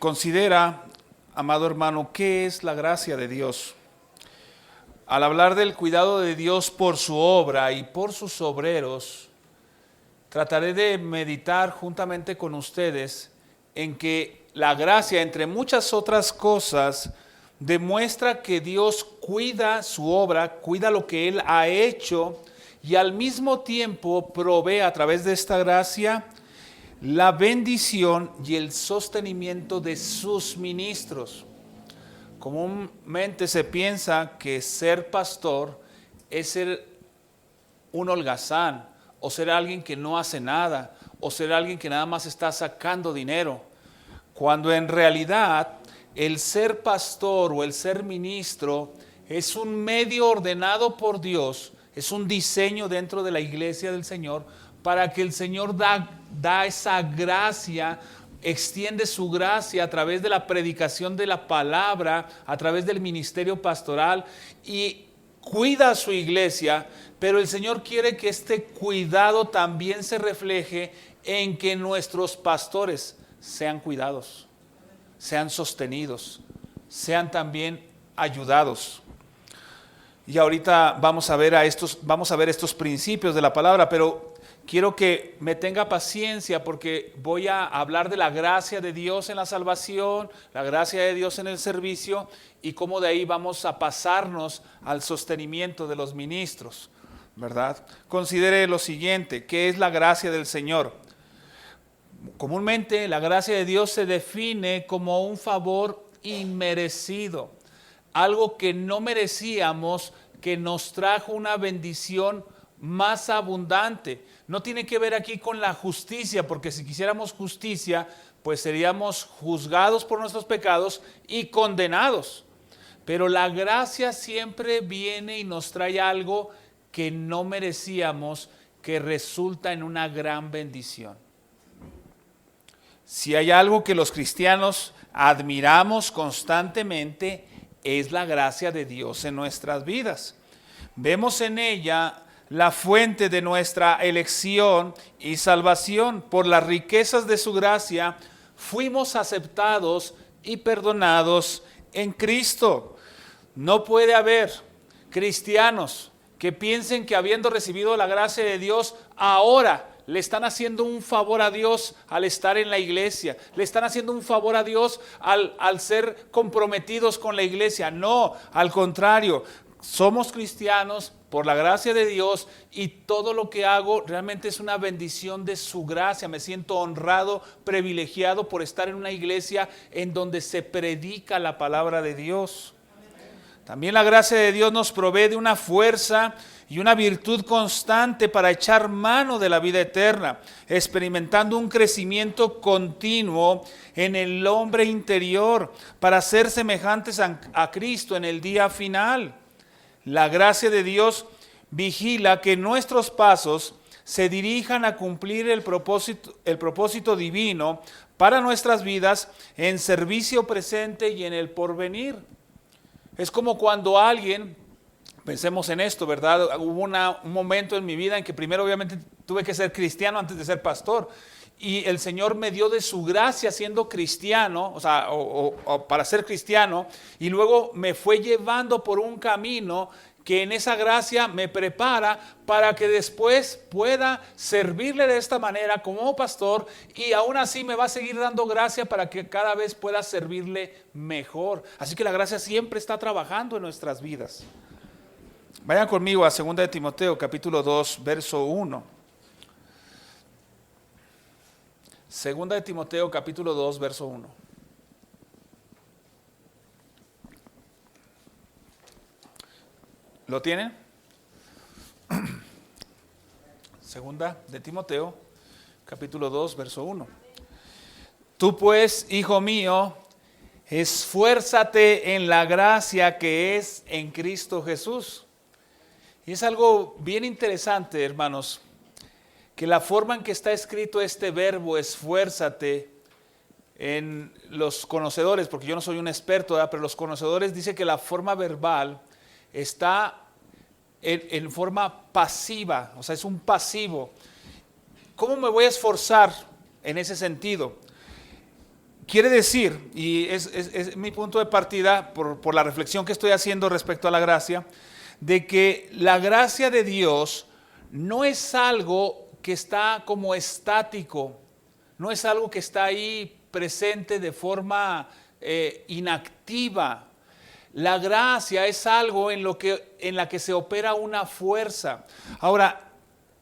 Considera, amado hermano, ¿qué es la gracia de Dios? Al hablar del cuidado de Dios por su obra y por sus obreros, trataré de meditar juntamente con ustedes en que la gracia, entre muchas otras cosas, demuestra que Dios cuida su obra, cuida lo que Él ha hecho y al mismo tiempo provee a través de esta gracia la bendición y el sostenimiento de sus ministros. Comúnmente se piensa que ser pastor es ser un holgazán, o ser alguien que no hace nada, o ser alguien que nada más está sacando dinero, cuando en realidad el ser pastor o el ser ministro es un medio ordenado por Dios, es un diseño dentro de la iglesia del Señor, para que el Señor da esa gracia, extiende su gracia a través de la predicación de la palabra, a través del ministerio pastoral y cuida a su iglesia, pero el Señor quiere que este cuidado también se refleje en que nuestros pastores sean cuidados, sean sostenidos, sean también ayudados. Y ahorita vamos a ver estos principios de la palabra, pero quiero que me tenga paciencia porque voy a hablar de la gracia de Dios en la salvación, la gracia de Dios en el servicio y cómo de ahí vamos a pasarnos al sostenimiento de los ministros, ¿verdad? Considere lo siguiente, ¿qué es la gracia del Señor? Comúnmente la gracia de Dios se define como un favor inmerecido, algo que no merecíamos, que nos trajo una bendición más abundante. No tiene que ver aquí con la justicia, porque si quisiéramos justicia, pues seríamos juzgados por nuestros pecados y condenados. Pero la gracia siempre viene y nos trae algo que no merecíamos, que resulta en una gran bendición. Si hay algo que los cristianos admiramos constantemente, es la gracia de Dios en nuestras vidas. Vemos en ella la fuente de nuestra elección y salvación. Por las riquezas de su gracia, fuimos aceptados y perdonados en Cristo. No puede haber cristianos que piensen que habiendo recibido la gracia de Dios, ahora le están haciendo un favor a Dios al estar en la iglesia. Le están haciendo un favor a Dios al ser comprometidos con la iglesia. No, al contrario, somos cristianos por la gracia de Dios y todo lo que hago realmente es una bendición de su gracia. Me siento honrado, privilegiado por estar en una iglesia en donde se predica la palabra de Dios. También la gracia de Dios nos provee de una fuerza y una virtud constante para echar mano de la vida eterna, experimentando un crecimiento continuo en el hombre interior para ser semejantes a Cristo en el día final. La gracia de Dios vigila que nuestros pasos se dirijan a cumplir el propósito divino para nuestras vidas en servicio presente y en el porvenir. Es como cuando alguien, pensemos en esto, ¿verdad? Hubo un momento en mi vida en que primero obviamente tuve que ser cristiano antes de ser pastor. Y el Señor me dio de su gracia siendo cristiano, o para ser cristiano, y luego me fue llevando por un camino que en esa gracia me prepara para que después pueda servirle de esta manera como pastor, y aún así me va a seguir dando gracia para que cada vez pueda servirle mejor. Así que la gracia siempre está trabajando en nuestras vidas. Vayan conmigo a 2 de Timoteo capítulo 2 verso 1. 2 de Timoteo capítulo 2 verso 1. ¿Lo tienen? 2 de Timoteo capítulo 2 verso 1. Tú pues, hijo mío, esfuérzate en la gracia que es en Cristo Jesús. Y es algo bien interesante, hermanos, que la forma en que está escrito este verbo, esfuérzate, en los conocedores, porque yo no soy un experto, ¿verdad? Pero los conocedores dicen que la forma verbal está en forma pasiva, o sea, es un pasivo. ¿Cómo me voy a esforzar en ese sentido? Quiere decir, y es mi punto de partida por la reflexión que estoy haciendo respecto a la gracia, de que la gracia de Dios no es algo que está como estático, no es algo que está ahí presente de forma inactiva. La gracia es algo en la que se opera una fuerza. Ahora,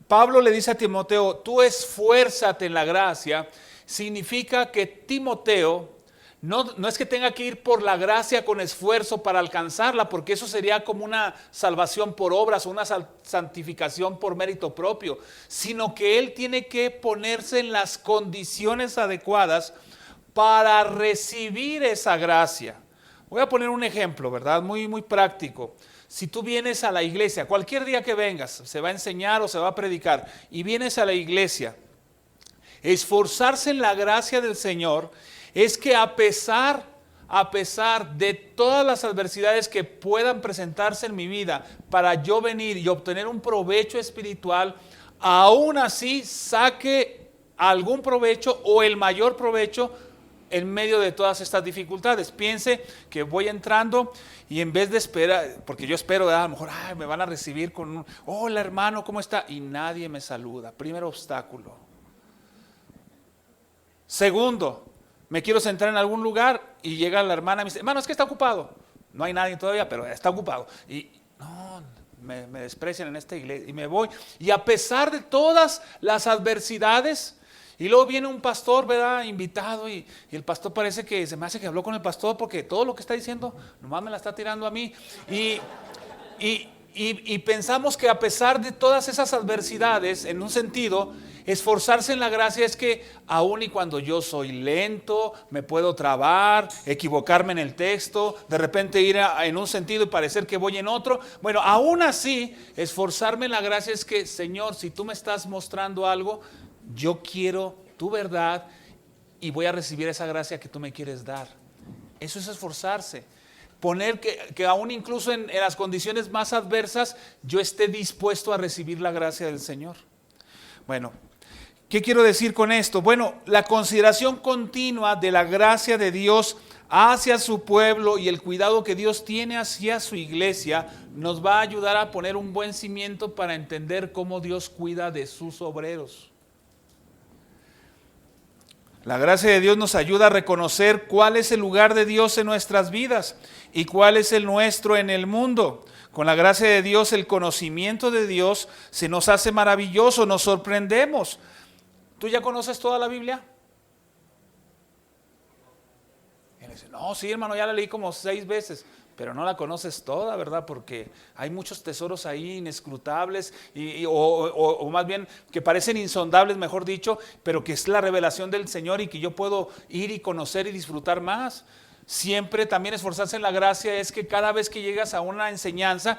Pablo le dice a Timoteo, tú esfuérzate en la gracia. Significa que Timoteo no es que tenga que ir por la gracia con esfuerzo para alcanzarla, porque eso sería como una salvación por obras o una santificación por mérito propio, sino que él tiene que ponerse en las condiciones adecuadas para recibir esa gracia. Voy a poner un ejemplo, ¿verdad? Muy, muy práctico. Si tú vienes a la iglesia, cualquier día que vengas, se va a enseñar o se va a predicar, y vienes a la iglesia, esforzarse en la gracia del Señor es que a pesar de todas las adversidades que puedan presentarse en mi vida para yo venir y obtener un provecho espiritual, aún así saque algún provecho o el mayor provecho en medio de todas estas dificultades. Piense que voy entrando y en vez de esperar, porque yo espero, a lo mejor me van a recibir con un, hola hermano, ¿cómo está? Y nadie me saluda. Primer obstáculo. Segundo, me quiero sentar en algún lugar y llega la hermana y me dice, hermano, es que está ocupado. No hay nadie todavía, pero está ocupado. Y no, me desprecian en esta iglesia y me voy. Y a pesar de todas las adversidades, y luego viene un pastor, ¿verdad? Invitado y el pastor parece que se me hace que habló con el pastor porque todo lo que está diciendo nomás me la está tirando a mí. Y pensamos que a pesar de todas esas adversidades, en un sentido, esforzarse en la gracia es que aun y cuando yo soy lento, me puedo trabar, equivocarme en el texto, de repente ir en un sentido y parecer que voy en otro. Bueno, aún así, esforzarme en la gracia es que, Señor, si tú me estás mostrando algo, yo quiero tu verdad y voy a recibir esa gracia que tú me quieres dar. Eso es esforzarse. Poner que aún incluso en las condiciones más adversas, yo esté dispuesto a recibir la gracia del Señor. Bueno, ¿qué quiero decir con esto? Bueno, la consideración continua de la gracia de Dios hacia su pueblo y el cuidado que Dios tiene hacia su iglesia nos va a ayudar a poner un buen cimiento para entender cómo Dios cuida de sus obreros. La gracia de Dios nos ayuda a reconocer cuál es el lugar de Dios en nuestras vidas y cuál es el nuestro en el mundo. Con la gracia de Dios, el conocimiento de Dios se nos hace maravilloso, nos sorprendemos. ¿Tú ya conoces toda la Biblia? Y él dice, no, sí hermano, ya la leí como 6 veces. Pero no la conoces toda, ¿verdad? Porque hay muchos tesoros ahí inescrutables o más bien que parecen insondables, mejor dicho, pero que es la revelación del Señor y que yo puedo ir y conocer y disfrutar más. Siempre también esforzarse en la gracia es que cada vez que llegas a una enseñanza,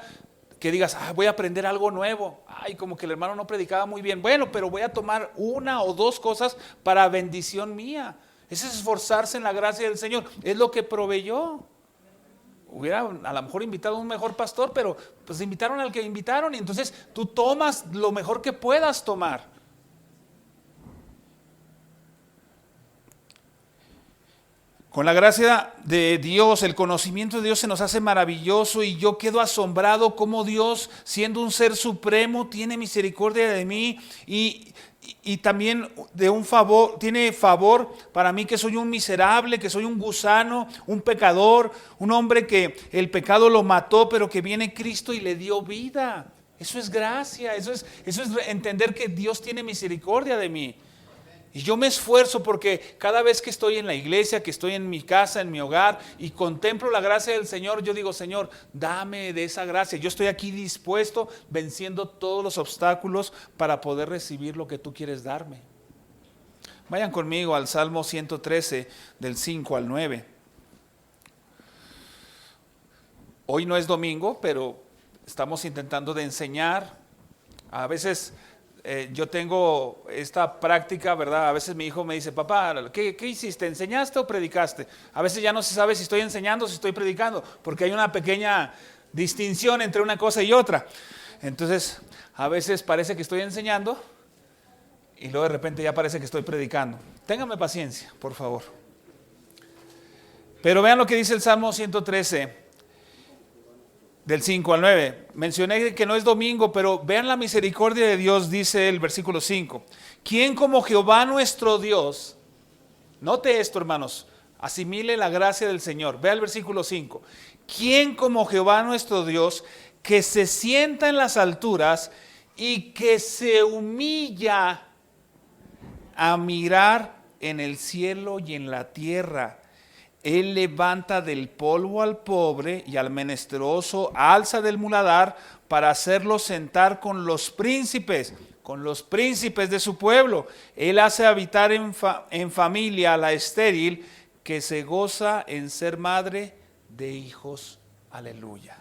que digas, voy a aprender algo nuevo. Ay, como que el hermano no predicaba muy bien. Bueno, pero voy a tomar 1 o 2 cosas para bendición mía. Ese es esforzarse en la gracia del Señor. Es lo que proveyó. Hubiera a lo mejor invitado a un mejor pastor, pero pues invitaron al que invitaron y entonces tú tomas lo mejor que puedas tomar. Con la gracia de Dios, el conocimiento de Dios se nos hace maravilloso y yo quedo asombrado cómo Dios, siendo un ser supremo, tiene misericordia de mí y también tiene favor para mí que soy un miserable, que soy un gusano, un pecador, un hombre que el pecado lo mató, pero que viene Cristo y le dio vida. Eso es gracia, eso es entender que Dios tiene misericordia de mí. Y yo me esfuerzo porque cada vez que estoy en la iglesia, que estoy en mi casa, en mi hogar y contemplo la gracia del Señor, yo digo, Señor, dame de esa gracia. Yo estoy aquí dispuesto, venciendo todos los obstáculos para poder recibir lo que tú quieres darme. Vayan conmigo al Salmo 113, del 5 al 9. Hoy no es domingo, pero estamos intentando de enseñar. A veces yo tengo esta práctica, ¿verdad? A veces mi hijo me dice, papá, ¿qué hiciste? ¿Enseñaste o predicaste? A veces ya no se sabe si estoy enseñando o si estoy predicando, porque hay una pequeña distinción entre una cosa y otra. Entonces, a veces parece que estoy enseñando y luego de repente ya parece que estoy predicando. Téngame paciencia, por favor. Pero vean lo que dice el Salmo 113, del 5 al 9. Mencioné que no es domingo, pero vean la misericordia de Dios, dice el versículo 5. ¿Quién como Jehová nuestro Dios? Note esto, hermanos. Asimile la gracia del Señor. Vea el versículo 5. ¿Quién como Jehová nuestro Dios, que se sienta en las alturas y que se humilla a mirar en el cielo y en la tierra? Él levanta del polvo al pobre y al menesteroso alza del muladar para hacerlo sentar con los príncipes de su pueblo. Él hace habitar en familia a la estéril, que se goza en ser madre de hijos. Aleluya.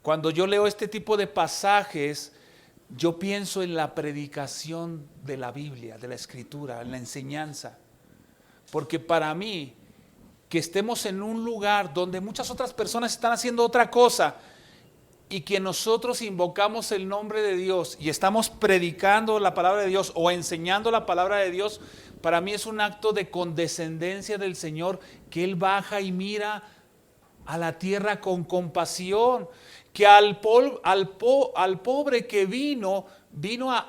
Cuando yo leo este tipo de pasajes, yo pienso en la predicación de la Biblia, de la Escritura, en la enseñanza. Porque para mí, que estemos en un lugar donde muchas otras personas están haciendo otra cosa y que nosotros invocamos el nombre de Dios y estamos predicando la palabra de Dios o enseñando la palabra de Dios, para mí es un acto de condescendencia del Señor, que Él baja y mira a la tierra con compasión, que al pobre que vino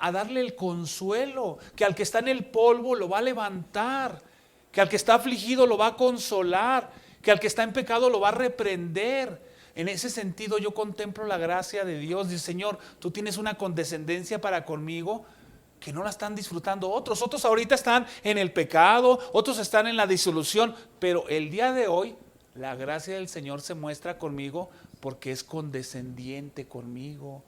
a darle el consuelo, que al que está en el polvo lo va a levantar, que al que está afligido lo va a consolar, que al que está en pecado lo va a reprender. En ese sentido yo contemplo la gracia de Dios. Dice: Señor, tú tienes una condescendencia para conmigo que no la están disfrutando otros. Otros ahorita están en el pecado, otros están en la disolución, pero el día de hoy la gracia del Señor se muestra conmigo porque es condescendiente conmigo,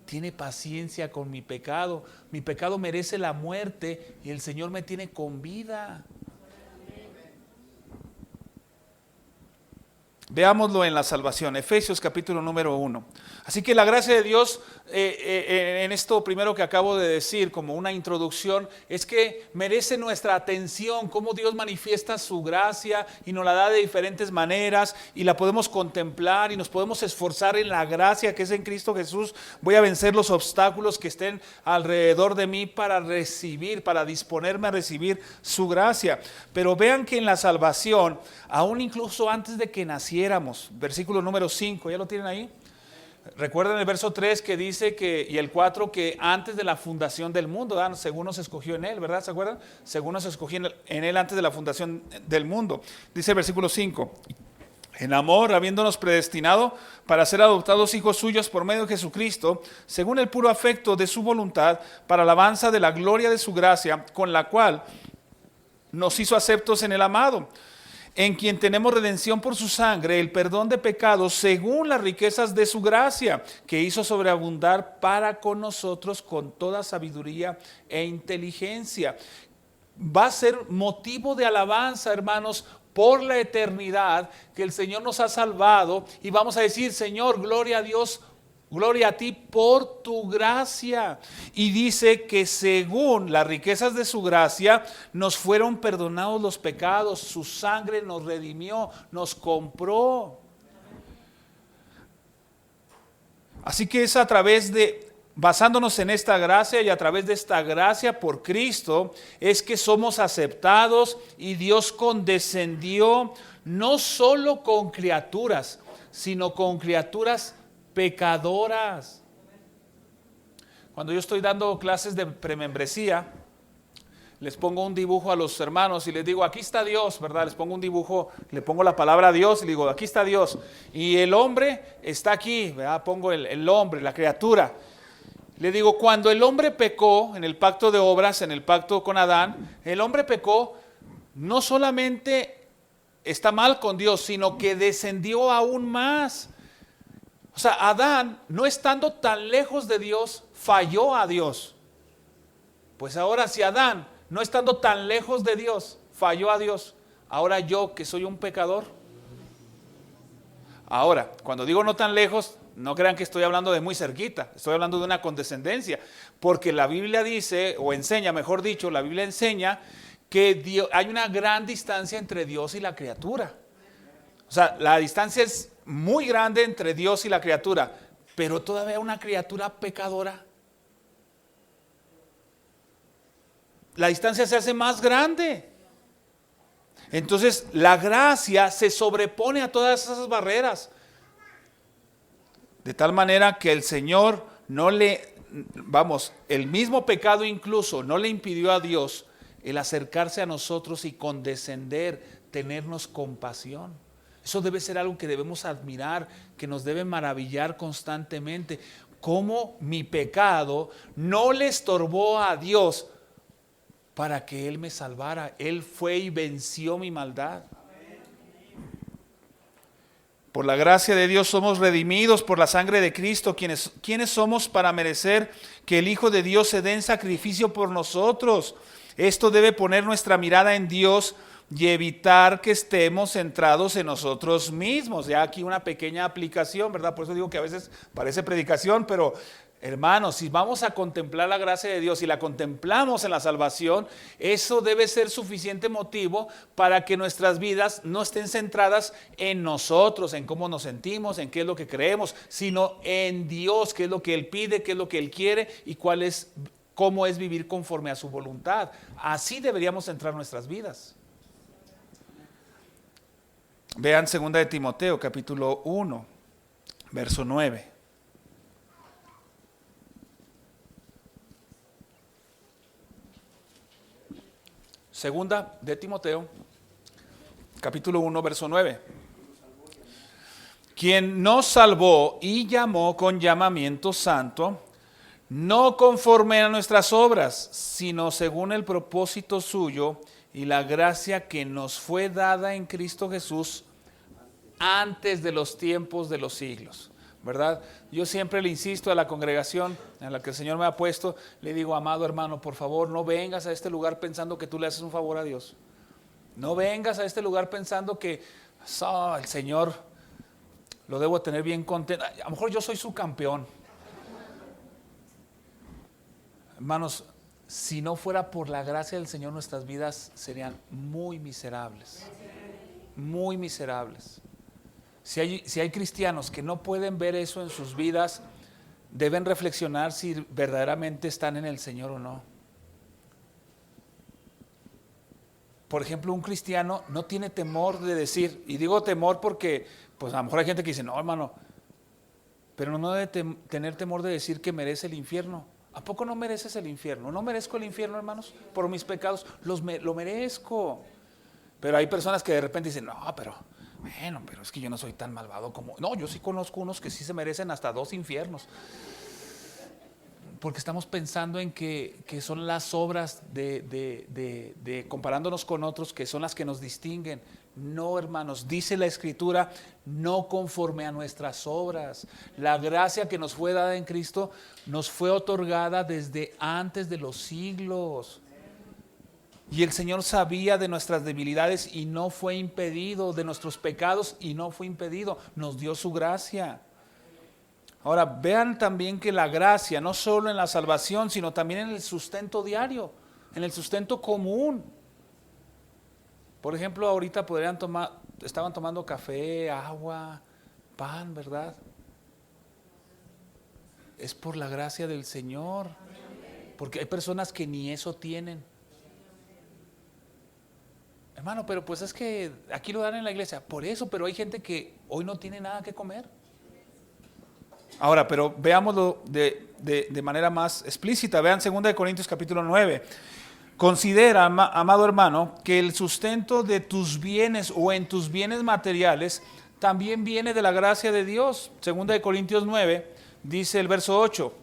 tiene paciencia con mi pecado. Mi pecado merece la muerte y el Señor me tiene con vida. Veámoslo en la salvación, Efesios capítulo número 1. Así que la gracia de Dios, en esto primero que acabo de decir como una introducción, es que merece nuestra atención, cómo Dios manifiesta su gracia y nos la da de diferentes maneras y la podemos contemplar y nos podemos esforzar en la gracia que es en Cristo Jesús. Voy a vencer los obstáculos que estén alrededor de mí para disponerme a recibir su gracia. Pero vean que en la salvación, aún incluso antes de que naciéramos, versículo número 5, ¿ya lo tienen ahí? Recuerden el verso 3 que dice y el 4, que antes de la fundación del mundo, ¿verdad? Según nos escogió en Él, ¿verdad? ¿Se acuerdan? Según nos escogió en Él antes de la fundación del mundo. Dice el versículo 5, en amor, habiéndonos predestinado para ser adoptados hijos suyos por medio de Jesucristo, según el puro afecto de su voluntad, para alabanza de la gloria de su gracia, con la cual nos hizo aceptos en el amado, en quien tenemos redención por su sangre, el perdón de pecados, según las riquezas de su gracia, que hizo sobreabundar para con nosotros con toda sabiduría e inteligencia. Va a ser motivo de alabanza, hermanos, por la eternidad, que el Señor nos ha salvado, y vamos a decir: Señor, gloria a Dios, gloria a ti por tu gracia. Y dice que según las riquezas de su gracia nos fueron perdonados los pecados, su sangre nos redimió, nos compró. Así que es basándonos en esta gracia y a través de esta gracia por Cristo, es que somos aceptados, y Dios condescendió no solo con criaturas, sino con criaturas pecadoras. Cuando yo estoy dando clases de premembresía, les pongo un dibujo a los hermanos y les digo: aquí está Dios, ¿verdad? Les pongo un dibujo, le pongo la palabra Dios y le digo: aquí está Dios. Y el hombre está aquí, ¿verdad? Pongo el hombre, la criatura. Le digo: cuando el hombre pecó en el pacto de obras, en el pacto con Adán, el hombre pecó, no solamente está mal con Dios, sino que descendió aún más. O sea, Adán, no estando tan lejos de Dios, falló a Dios. Pues ahora, si Adán, no estando tan lejos de Dios, falló a Dios, ahora yo, que soy un pecador. Ahora, cuando digo no tan lejos, no crean que estoy hablando de muy cerquita, estoy hablando de una condescendencia, porque la Biblia dice, o enseña, mejor dicho, la Biblia enseña que hay una gran distancia entre Dios y la criatura. O sea, la distancia es muy grande entre Dios y la criatura, pero todavía una criatura pecadora, la distancia se hace más grande. Entonces la gracia se sobrepone a todas esas barreras. De tal manera que el Señor el mismo pecado incluso no le impidió a Dios el acercarse a nosotros y condescender, tenernos compasión. Eso debe ser algo que debemos admirar, que nos debe maravillar constantemente. Cómo mi pecado no le estorbó a Dios para que Él me salvara. Él fue y venció mi maldad. Por la gracia de Dios somos redimidos por la sangre de Cristo. ¿Quiénes somos para merecer que el Hijo de Dios se dé en sacrificio por nosotros? Esto debe poner nuestra mirada en Dios y evitar que estemos centrados en nosotros mismos. Ya aquí una pequeña aplicación, ¿verdad? Por eso digo que a veces parece predicación, pero hermanos, si vamos a contemplar la gracia de Dios y la contemplamos en la salvación, eso debe ser suficiente motivo para que nuestras vidas no estén centradas en nosotros, en cómo nos sentimos, en qué es lo que creemos, sino en Dios, qué es lo que Él pide, qué es lo que Él quiere y cómo es vivir conforme a su voluntad. Así deberíamos centrar nuestras vidas. Vean 2 de Timoteo, capítulo 1, verso 9. Segunda de Timoteo, capítulo 1, verso 9. Quien nos salvó y llamó con llamamiento santo, no conforme a nuestras obras, sino según el propósito suyo y la gracia que nos fue dada en Cristo Jesús antes de los tiempos de los siglos. ¿Verdad? Yo siempre le insisto a la congregación en la que el Señor me ha puesto, le digo, amado hermano, por favor, no vengas a este lugar pensando que tú le haces un favor a Dios. No vengas a este lugar pensando que el Señor lo debo tener bien contento. A lo mejor yo soy su campeón. Hermanos, si no fuera por la gracia del Señor, nuestras vidas serían muy miserables. Muy miserables. Si hay cristianos que no pueden ver eso en sus vidas, deben reflexionar si verdaderamente están en el Señor o no. Por ejemplo, un cristiano no tiene temor de decir, y digo temor porque pues a lo mejor hay gente que dice, no hermano, pero no debe tener temor de decir que merece el infierno. ¿A poco no mereces el infierno? ¿No merezco el infierno, hermanos? Por mis pecados, lo merezco. Pero hay personas que de repente dicen, no, pero es que yo no soy tan malvado como... No, yo sí conozco unos que sí se merecen hasta 2 infiernos. Porque estamos pensando en que son las obras de comparándonos con otros, que son las que nos distinguen. No, hermanos, dice la Escritura, no conforme a nuestras obras. La gracia que nos fue dada en Cristo nos fue otorgada desde antes de los siglos. Y el Señor sabía de nuestras debilidades y no fue impedido, de nuestros pecados y no fue impedido, nos dio su gracia. Ahora vean también que la gracia no solo en la salvación, sino también en el sustento diario, en el sustento común. Por ejemplo, ahorita estaban tomando café, agua, pan, ¿verdad? Es por la gracia del Señor, porque hay personas que ni eso tienen. Hermano, pero pues es que aquí lo dan en la iglesia. Por eso, pero hay gente que hoy no tiene nada que comer. Ahora, pero veámoslo de manera más explícita. Vean 2 Corintios capítulo 9. Considera, amado hermano, que el sustento de tus bienes o en tus bienes materiales también viene de la gracia de Dios. 2 Corintios 9 dice el verso 8.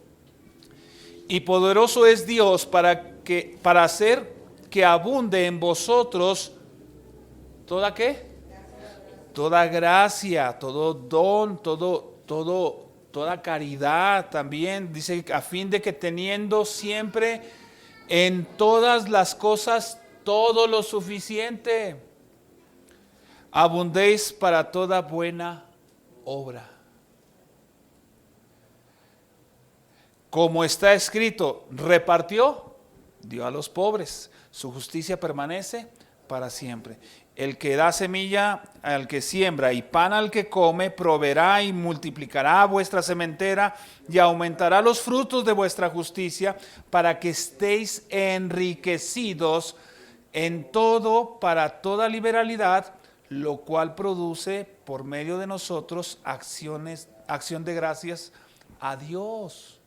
Y poderoso es Dios para hacer que abunde en vosotros ¿toda qué? Toda gracia, todo don, toda caridad también. Dice, a fin de que teniendo siempre en todas las cosas todo lo suficiente, abundéis para toda buena obra. Como está escrito, repartió, dio a los pobres, su justicia permanece para siempre. El que da semilla al que siembra y pan al que come, proveerá y multiplicará vuestra sementera y aumentará los frutos de vuestra justicia, para que estéis enriquecidos en todo para toda liberalidad, lo cual produce por medio de nosotros acción de gracias a Dios.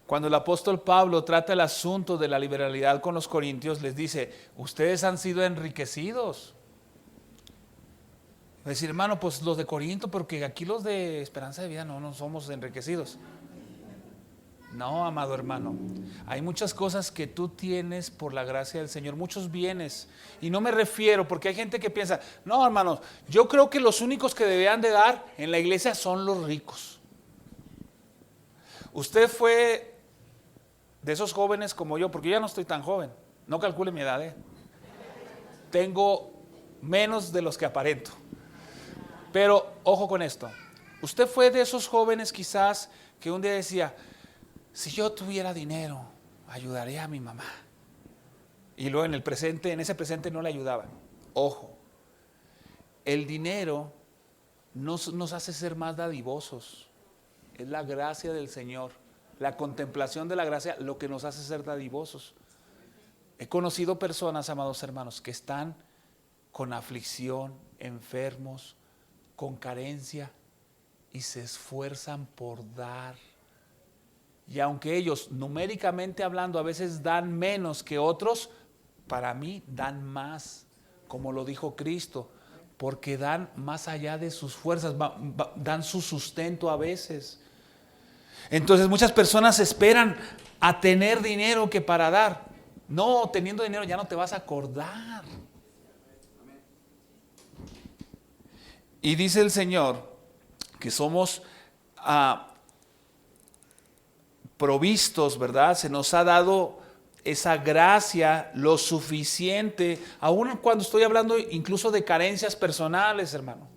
Cuando el apóstol Pablo trata el asunto de la liberalidad con los corintios, les dice, ustedes han sido enriquecidos. Es decir, hermano, pues los de Corinto, porque aquí los de Esperanza de Vida no somos enriquecidos. No, amado hermano, hay muchas cosas que tú tienes por la gracia del Señor, muchos bienes. Y no me refiero, porque hay gente que piensa, no, hermanos, yo creo que los únicos que deberían de dar en la iglesia son los ricos. Usted fue de esos jóvenes como yo, porque yo ya no estoy tan joven, no calcule mi edad, tengo menos de los que aparento. Pero ojo con esto, usted fue de esos jóvenes quizás que un día decía, si yo tuviera dinero, ayudaría a mi mamá. Y luego en ese presente no le ayudaban. Ojo, el dinero nos hace ser más dadivosos. Es la gracia del Señor, la contemplación de la gracia lo que nos hace ser dadivosos. He conocido personas, amados hermanos, que están con aflicción, enfermos, con carencia y se esfuerzan por dar. Y aunque ellos numéricamente hablando a veces dan menos que otros, para mí dan más, como lo dijo Cristo, porque dan más allá de sus fuerzas, dan su sustento a veces. Entonces muchas personas esperan a tener dinero que para dar. No, teniendo dinero ya no te vas a acordar. Y dice el Señor que somos provistos, ¿verdad? Se nos ha dado esa gracia lo suficiente, aun cuando estoy hablando incluso de carencias personales, hermano.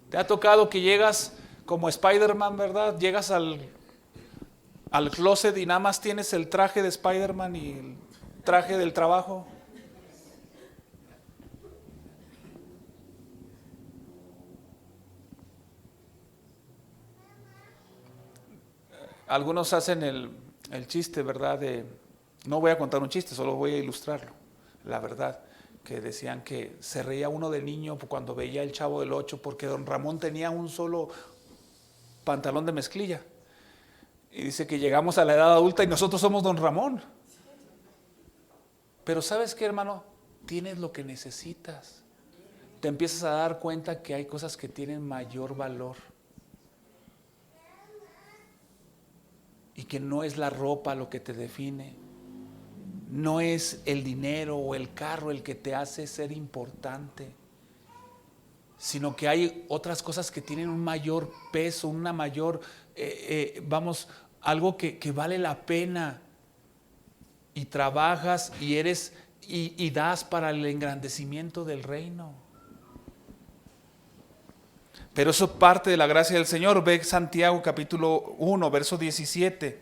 ¿Te ha tocado que llegas como Spider-Man, verdad? Llegas al closet y nada más tienes el traje de Spider-Man y el traje del trabajo. Algunos hacen el chiste, ¿verdad? No voy a contar un chiste, solo voy a ilustrarlo. La verdad, que decían que se reía uno de niño cuando veía el Chavo del Ocho porque don Ramón tenía un solo pantalón de mezclilla. Y dice que llegamos a la edad adulta y nosotros somos don Ramón. Pero ¿sabes qué, hermano? Tienes lo que necesitas. Te empiezas a dar cuenta que hay cosas que tienen mayor valor. Y que no es la ropa lo que te define, no es el dinero o el carro el que te hace ser importante, sino que hay otras cosas que tienen un mayor peso, una mayor, algo que vale la pena. Y trabajas y y das para el engrandecimiento del reino. Pero eso parte de la gracia del Señor. Ve Santiago capítulo 1, verso 17.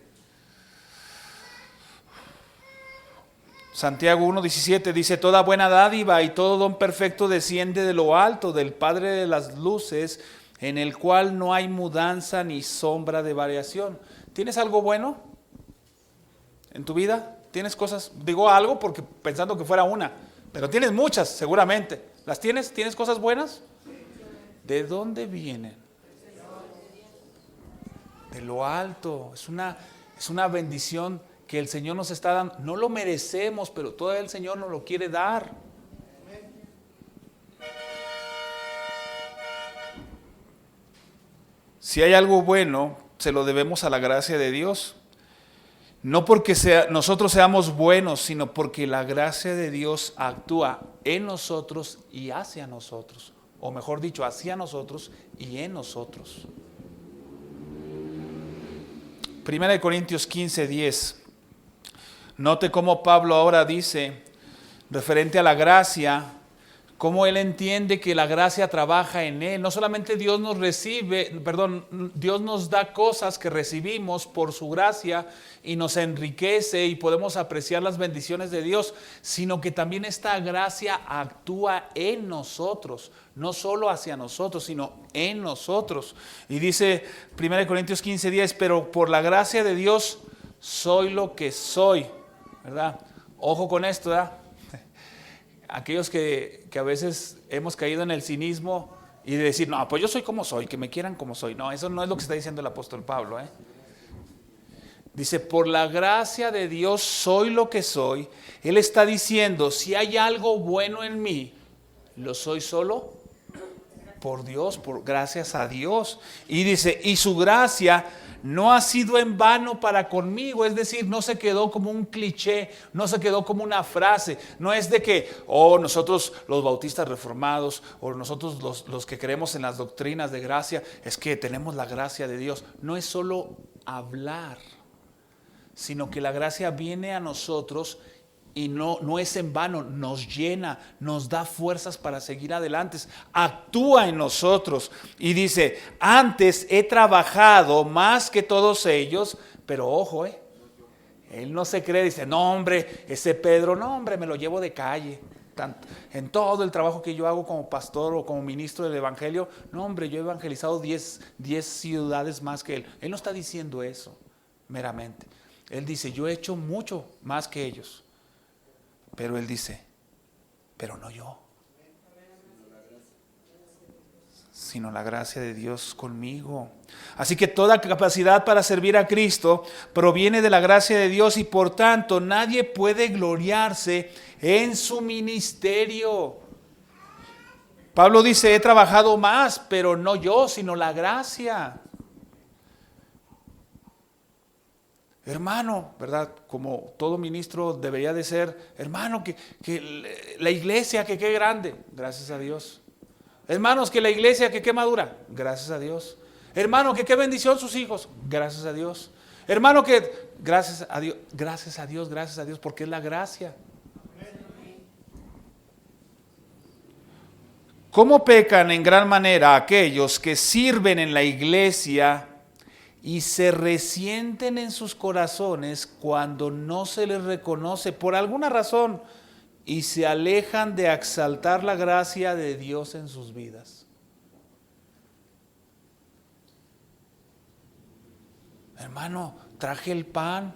Santiago 1, 17 dice, toda buena dádiva y todo don perfecto desciende de lo alto, del Padre de las luces, en el cual no hay mudanza ni sombra de variación. ¿Tienes algo bueno en tu vida? ¿Tienes cosas? Digo algo porque pensando que fuera una, pero tienes muchas seguramente. ¿Las tienes? ¿Tienes cosas buenas? ¿De dónde vienen? De lo alto. Es una bendición que el Señor nos está dando. No lo merecemos, pero todavía el Señor nos lo quiere dar. Si hay algo bueno, se lo debemos a la gracia de Dios. No porque nosotros seamos buenos, sino porque la gracia de Dios actúa en nosotros y hacia nosotros. O mejor dicho, hacia nosotros y en nosotros. 1 Corintios 15, 10. Note cómo Pablo ahora dice, referente a la gracia, cómo él entiende que la gracia trabaja en él. No solamente Dios nos da cosas que recibimos por su gracia y nos enriquece y podemos apreciar las bendiciones de Dios, sino que también esta gracia actúa en nosotros, no solo hacia nosotros, sino en nosotros. Y dice 1 Corintios 15:10, pero por la gracia de Dios soy lo que soy. ¿verdad? Ojo con esto, ¿verdad? Aquellos que a veces hemos caído en el cinismo y de decir, no, pues yo soy como soy, que me quieran como soy. No, eso no es lo que está diciendo el apóstol Pablo, ¿eh? Dice, por la gracia de Dios soy lo que soy. Él está diciendo, si hay algo bueno en mí, lo soy solo por Dios, gracias a Dios. Y dice, y su gracia no ha sido en vano para conmigo, es decir, no se quedó como un cliché, no se quedó como una frase, no es de que, nosotros los bautistas reformados, o nosotros los que creemos en las doctrinas de gracia, es que tenemos la gracia de Dios. No es solo hablar, sino que la gracia viene a nosotros y no es en vano, nos llena, nos da fuerzas para seguir adelante, actúa en nosotros. Y dice, antes he trabajado más que todos ellos, pero ojo, él no se cree, dice, no hombre, ese Pedro, no hombre, me lo llevo de calle. En todo el trabajo que yo hago como pastor o como ministro del evangelio, no hombre, yo he evangelizado 10 ciudades más que él. Él no está diciendo eso meramente. Él dice, yo he hecho mucho más que ellos. Pero él dice, pero no yo, sino la gracia de Dios conmigo. Así que toda capacidad para servir a Cristo proviene de la gracia de Dios y por tanto nadie puede gloriarse en su ministerio. Pablo dice, he trabajado más, pero no yo, sino la gracia. Hermano, ¿verdad? Como todo ministro debería de ser, hermano, que la iglesia que qué grande, gracias a Dios. Hermanos, que la iglesia que qué madura, gracias a Dios. Hermano, que qué bendición sus hijos, gracias a Dios. Hermano, que gracias a Dios, gracias a Dios, gracias a Dios, porque es la gracia. ¿Cómo pecan en gran manera aquellos que sirven en la iglesia y se resienten en sus corazones cuando no se les reconoce por alguna razón y se alejan de exaltar la gracia de Dios en sus vidas? Hermano, traje el pan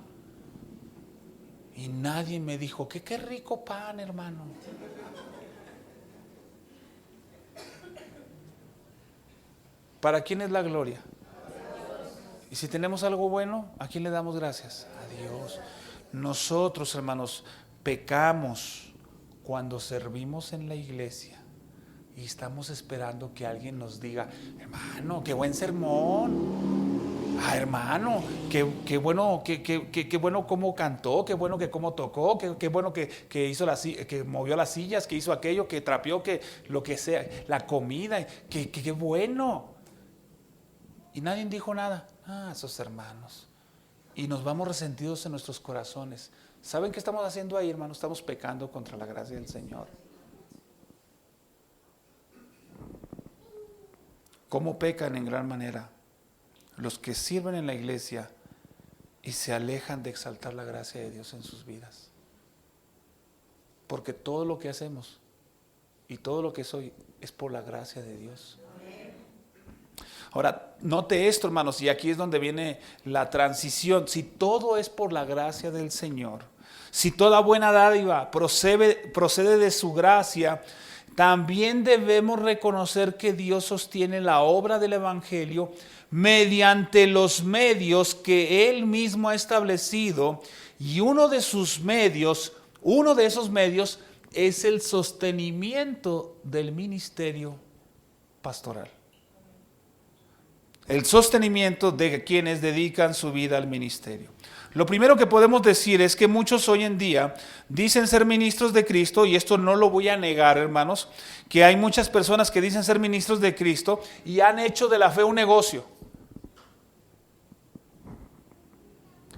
y nadie me dijo, qué rico pan, hermano. ¿Para quién es la gloria? Y si tenemos algo bueno, ¿a quién le damos gracias? A Dios. Nosotros, hermanos, pecamos cuando servimos en la iglesia y estamos esperando que alguien nos diga, hermano, qué buen sermón. Hermano, qué bueno cómo cantó, qué bueno que cómo tocó, qué bueno que hizo que movió las sillas, que hizo aquello, que trapeó, que lo que sea, la comida, qué bueno. Y nadie dijo nada. Esos hermanos. Y nos vamos resentidos en nuestros corazones. ¿Saben qué estamos haciendo ahí, hermanos? Estamos pecando contra la gracia del Señor. ¿Cómo pecan en gran manera los que sirven en la iglesia y se alejan de exaltar la gracia de Dios en sus vidas? Porque todo lo que hacemos y todo lo que soy es por la gracia de Dios. Ahora, note esto, hermanos, y aquí es donde viene la transición. Si todo es por la gracia del Señor, si toda buena dádiva procede de su gracia, también debemos reconocer que Dios sostiene la obra del Evangelio mediante los medios que Él mismo ha establecido, y uno de esos medios es el sostenimiento del ministerio pastoral. El sostenimiento de quienes dedican su vida al ministerio. Lo primero que podemos decir es que muchos hoy en día dicen ser ministros de Cristo, y esto no lo voy a negar, hermanos, que hay muchas personas que dicen ser ministros de Cristo y han hecho de la fe un negocio,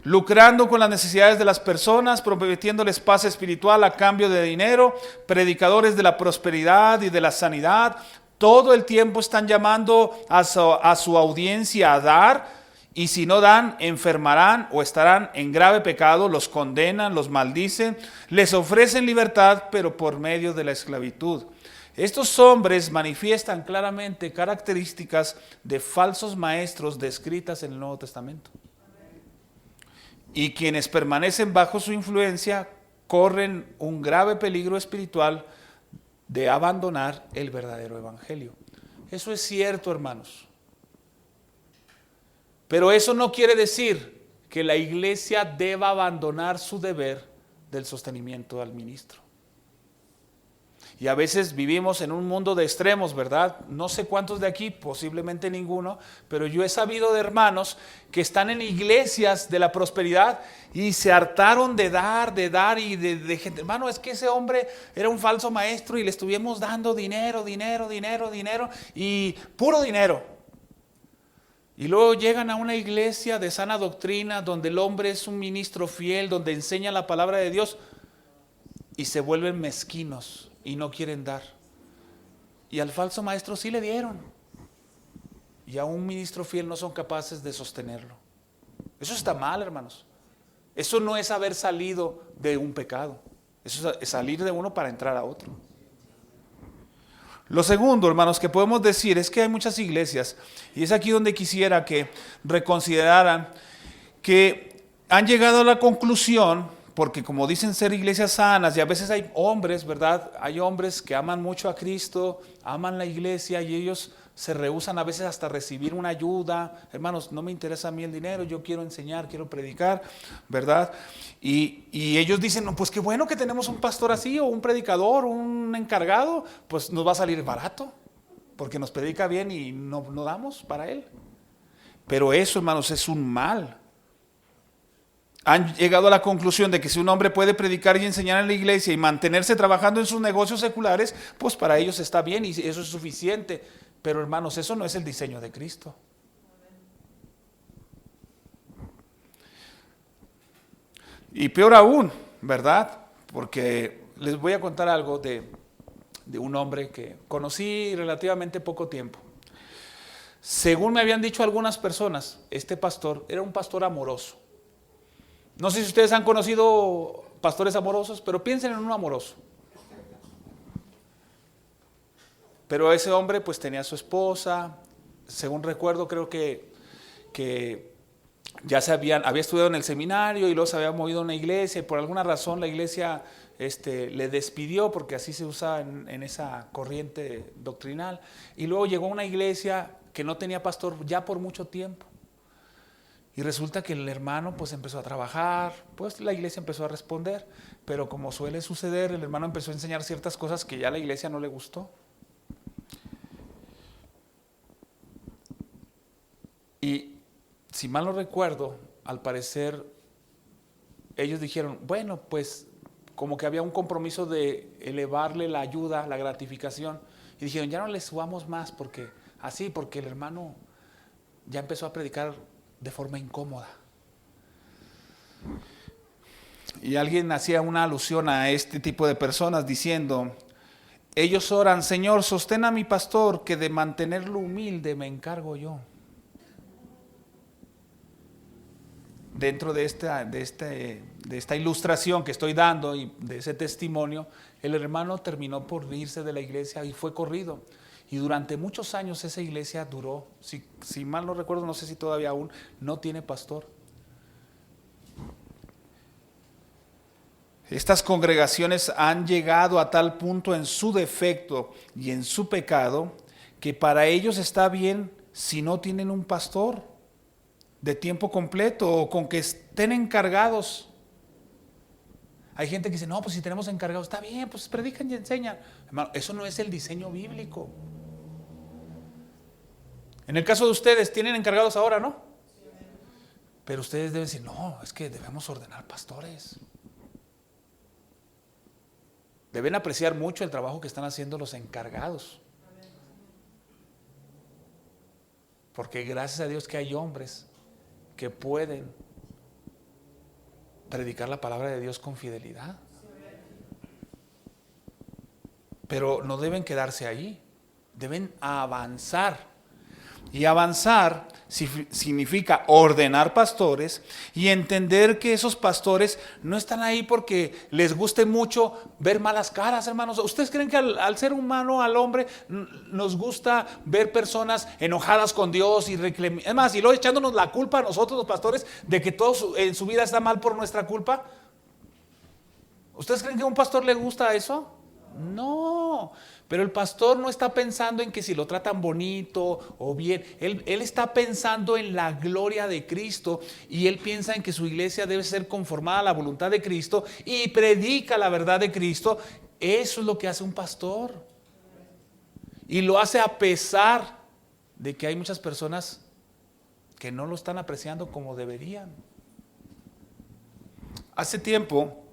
lucrando con las necesidades de las personas, prometiéndoles paz espiritual a cambio de dinero, predicadores de la prosperidad y de la sanidad. Todo el tiempo están llamando a su audiencia a dar, y si no dan, enfermarán o estarán en grave pecado, los condenan, los maldicen, les ofrecen libertad, pero por medio de la esclavitud. Estos hombres manifiestan claramente características de falsos maestros descritas en el Nuevo Testamento. Y quienes permanecen bajo su influencia corren un grave peligro espiritual de abandonar el verdadero evangelio. Eso es cierto, hermanos. Pero eso no quiere decir que la iglesia deba abandonar su deber del sostenimiento al ministro. Y a veces vivimos en un mundo de extremos, ¿verdad? No sé cuántos de aquí, posiblemente ninguno, pero yo he sabido de hermanos que están en iglesias de la prosperidad y se hartaron de dar y de gente. Hermano, es que ese hombre era un falso maestro y le estuvimos dando dinero y puro dinero. Y luego llegan a una iglesia de sana doctrina donde el hombre es un ministro fiel, donde enseña la palabra de Dios y se vuelven mezquinos y no quieren dar. Y al falso maestro sí le dieron. Y a un ministro fiel no son capaces de sostenerlo. Eso está mal, hermanos. Eso no es haber salido de un pecado. Eso es salir de uno para entrar a otro. Lo segundo, hermanos, que podemos decir es que hay muchas iglesias, y es aquí donde quisiera que reconsideraran que han llegado a la conclusión, porque como dicen ser iglesias sanas, y a veces hay hombres, ¿verdad? Hay hombres que aman mucho a Cristo, aman la iglesia y ellos se rehúsan a veces hasta recibir una ayuda. Hermanos, no me interesa a mí el dinero, yo quiero enseñar, quiero predicar, ¿verdad? Y ellos dicen, no, pues qué bueno que tenemos un pastor así, o un predicador, un encargado, pues nos va a salir barato, porque nos predica bien y no damos para él. Pero eso, hermanos, es un mal. Han llegado a la conclusión de que si un hombre puede predicar y enseñar en la iglesia y mantenerse trabajando en sus negocios seculares, pues para ellos está bien y eso es suficiente. Pero hermanos, eso no es el diseño de Cristo. Y peor aún, ¿verdad? Porque les voy a contar algo de un hombre que conocí relativamente poco tiempo. Según me habían dicho algunas personas, este pastor era un pastor amoroso. No sé si ustedes han conocido pastores amorosos, pero piensen en uno amoroso. Pero ese hombre pues tenía a su esposa, según recuerdo creo que ya había estudiado en el seminario y luego se había movido a una iglesia y por alguna razón la iglesia le despidió porque así se usa en esa corriente doctrinal. Y luego llegó a una iglesia que no tenía pastor ya por mucho tiempo. Y resulta que el hermano pues empezó a trabajar, pues la iglesia empezó a responder, pero como suele suceder, el hermano empezó a enseñar ciertas cosas que ya a la iglesia no le gustó. Y si mal no recuerdo, al parecer ellos dijeron, bueno, pues como que había un compromiso de elevarle la ayuda, la gratificación, y dijeron, ya no le subamos más porque el hermano ya empezó a predicar de forma incómoda. Y alguien hacía una alusión a este tipo de personas diciendo, ellos oran, Señor, sostén a mi pastor, que de mantenerlo humilde me encargo yo. Dentro de esta ilustración que estoy dando y de ese testimonio, el hermano terminó por irse de la iglesia y fue corrido. Y durante muchos años esa iglesia duró, si mal no recuerdo, no sé si todavía aún, no tiene pastor. Estas congregaciones han llegado a tal punto en su defecto y en su pecado que para ellos está bien si no tienen un pastor de tiempo completo o con que estén encargados. Hay gente que dice, no, pues si tenemos encargados, está bien, pues predican y enseñan. Hermano, eso no es el diseño bíblico. En el caso de ustedes, ¿tienen encargados ahora, no? Pero ustedes deben decir, no, es que debemos ordenar pastores. Deben apreciar mucho el trabajo que están haciendo los encargados. Porque gracias a Dios que hay hombres que pueden predicar la palabra de Dios con fidelidad. Pero no deben quedarse ahí, deben avanzar. Y avanzar significa ordenar pastores y entender que esos pastores no están ahí porque les guste mucho ver malas caras, hermanos. ¿Ustedes creen que al ser humano, al hombre, nos gusta ver personas enojadas con Dios y es más, y luego echándonos la culpa a nosotros los pastores de que todo en su vida está mal por nuestra culpa? ¿Ustedes creen que a un pastor le gusta eso? No, pero el pastor no está pensando en que si lo tratan bonito o bien, él está pensando en la gloria de Cristo y él piensa en que su iglesia debe ser conformada a la voluntad de Cristo y predica la verdad de Cristo. Eso es lo que hace un pastor y lo hace a pesar de que hay muchas personas que no lo están apreciando como deberían. Hace tiempo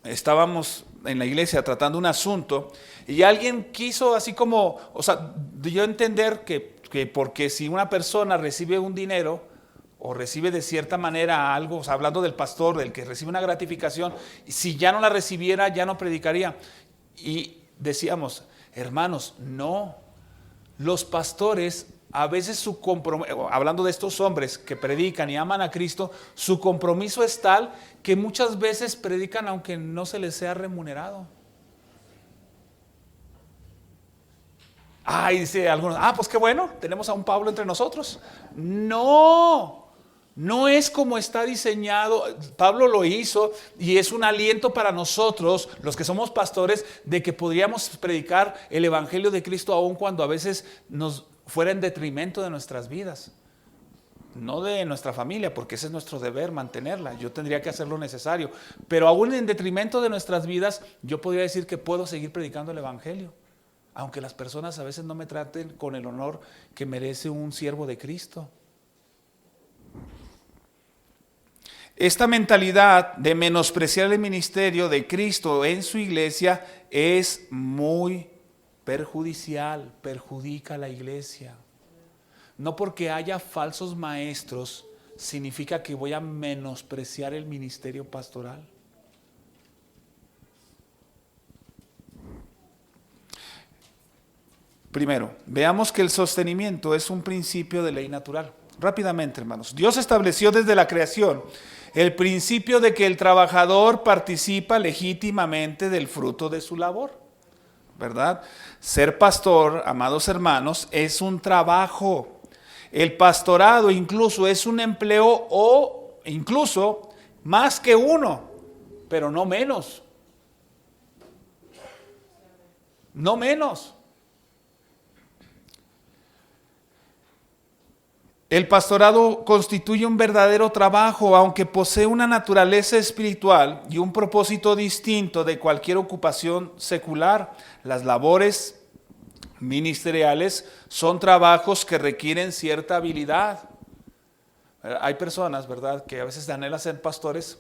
estábamos en la iglesia tratando un asunto y alguien quiso así como, o sea, yo entender que porque si una persona recibe un dinero o recibe de cierta manera algo, o sea, hablando del pastor, del que recibe una gratificación, si ya no la recibiera, ya no predicaría. Y decíamos, hermanos, no, los pastores a veces su compromiso, hablando de estos hombres que predican y aman a Cristo, su compromiso es tal que muchas veces predican aunque no se les sea remunerado. Y dice algunos, pues qué bueno, tenemos a un Pablo entre nosotros. No, no es como está diseñado. Pablo lo hizo y es un aliento para nosotros, los que somos pastores, de que podríamos predicar el evangelio de Cristo aun cuando a veces nos fuera en detrimento de nuestras vidas, no de nuestra familia, porque ese es nuestro deber, mantenerla. Yo tendría que hacer lo necesario, pero aún en detrimento de nuestras vidas, yo podría decir que puedo seguir predicando el evangelio, aunque las personas a veces no me traten con el honor que merece un siervo de Cristo. Esta mentalidad de menospreciar el ministerio de Cristo en su iglesia es muy perjudicial, perjudica a la iglesia. No porque haya falsos maestros significa que voy a menospreciar el ministerio pastoral. Primero, veamos que el sostenimiento es un principio de ley natural. Rápidamente, hermanos. Dios estableció desde la creación el principio de que el trabajador participa legítimamente del fruto de su labor, ¿verdad? Ser pastor, amados hermanos, es un trabajo. El pastorado incluso es un empleo o incluso más que uno, pero no menos. No menos. El pastorado constituye un verdadero trabajo, aunque posee una naturaleza espiritual y un propósito distinto de cualquier ocupación secular. Las labores ministeriales son trabajos que requieren cierta habilidad. Hay personas, ¿verdad?, que a veces anhelan ser pastores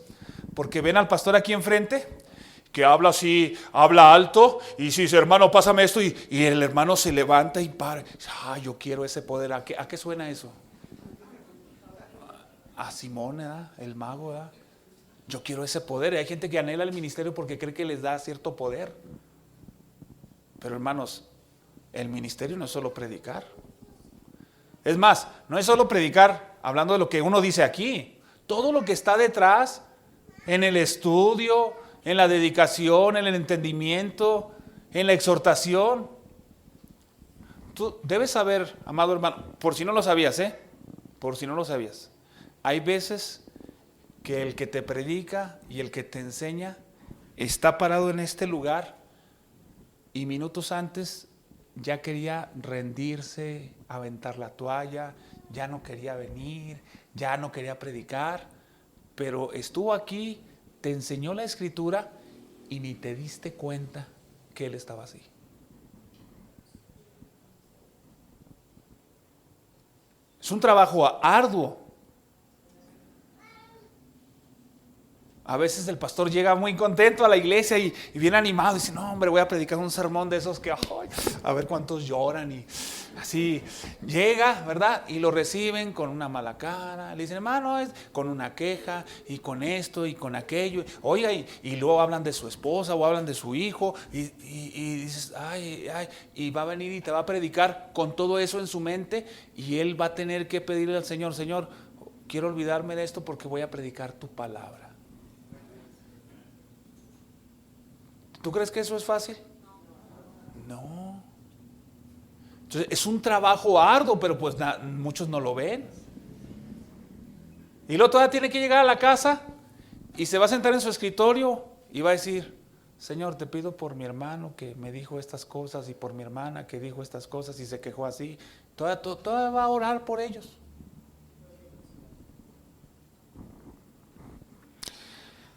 porque ven al pastor aquí enfrente que habla así, habla alto, y si dice, hermano, pásame esto, y el hermano se levanta y para. Yo quiero ese poder. ¿A qué suena eso? A Simón, ¿verdad?, el mago, ¿verdad? Yo quiero ese poder. Y hay gente que anhela el ministerio porque cree que les da cierto poder. Pero hermanos, el ministerio no es solo predicar. Es más, no es solo predicar, hablando de lo que uno dice aquí. Todo lo que está detrás, en el estudio, en la dedicación, en el entendimiento, en la exhortación. Tú debes saber, amado hermano, por si no lo sabías, por si no lo sabías. Hay veces que el que te predica y el que te enseña está parado en este lugar y minutos antes ya quería rendirse, aventar la toalla, ya no quería venir, ya no quería predicar, pero estuvo aquí, te enseñó la escritura y ni te diste cuenta que él estaba así. Es un trabajo arduo. A veces el pastor llega muy contento a la iglesia y bien animado y dice, no hombre, voy a predicar un sermón de esos que, ay, a ver cuántos lloran y así. Llega, ¿verdad? Y lo reciben con una mala cara. Le dicen, hermano, es con una queja y con esto y con aquello. Oiga, y luego hablan de su esposa o hablan de su hijo y dices, ay, y va a venir y te va a predicar con todo eso en su mente y él va a tener que pedirle al Señor, Señor, quiero olvidarme de esto porque voy a predicar tu palabra. ¿Tú crees que eso es fácil? No. Entonces, es un trabajo arduo, pero pues muchos no lo ven. Y luego todavía tiene que llegar a la casa y se va a sentar en su escritorio y va a decir, Señor, te pido por mi hermano que me dijo estas cosas y por mi hermana que dijo estas cosas y se quejó así. Todavía va a orar por ellos.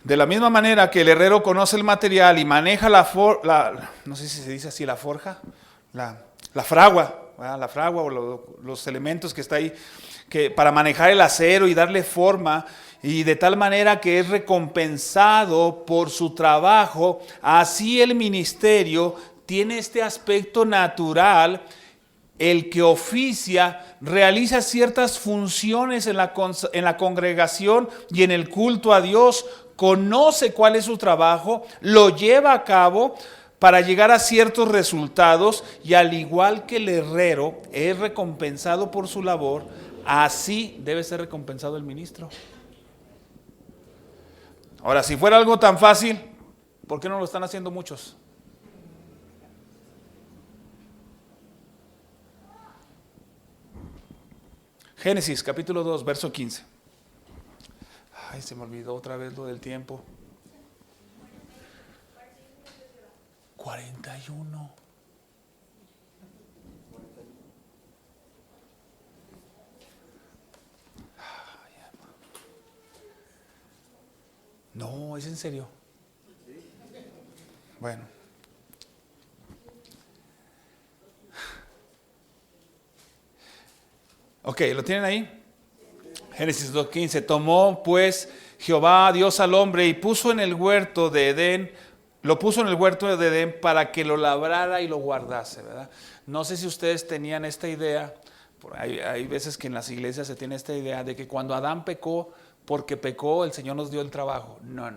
De la misma manera que el herrero conoce el material y maneja no sé si se dice así, la forja, la fragua, ¿verdad? La fragua o los elementos que está ahí, que para manejar el acero y darle forma, y de tal manera que es recompensado por su trabajo, así el ministerio tiene este aspecto natural. El que oficia realiza ciertas funciones en la congregación y en el culto a Dios, conoce cuál es su trabajo, lo lleva a cabo para llegar a ciertos resultados y al igual que el herrero es recompensado por su labor, así debe ser recompensado el ministro. Ahora, si fuera algo tan fácil, ¿por qué no lo están haciendo muchos? Génesis capítulo 2, verso 15. Ay, se me olvidó otra vez lo del tiempo. 41. No, es en serio. Bueno. Ok, ¿lo tienen ahí? Génesis 2:15. Tomó pues Jehová Dios al hombre y puso en el huerto de Edén, lo puso en el huerto de Edén para que lo labrara y lo guardase, ¿verdad? No sé si ustedes tenían esta idea, hay veces que en las iglesias se tiene esta idea de que cuando Adán pecó, porque pecó, el Señor nos dio el trabajo. No.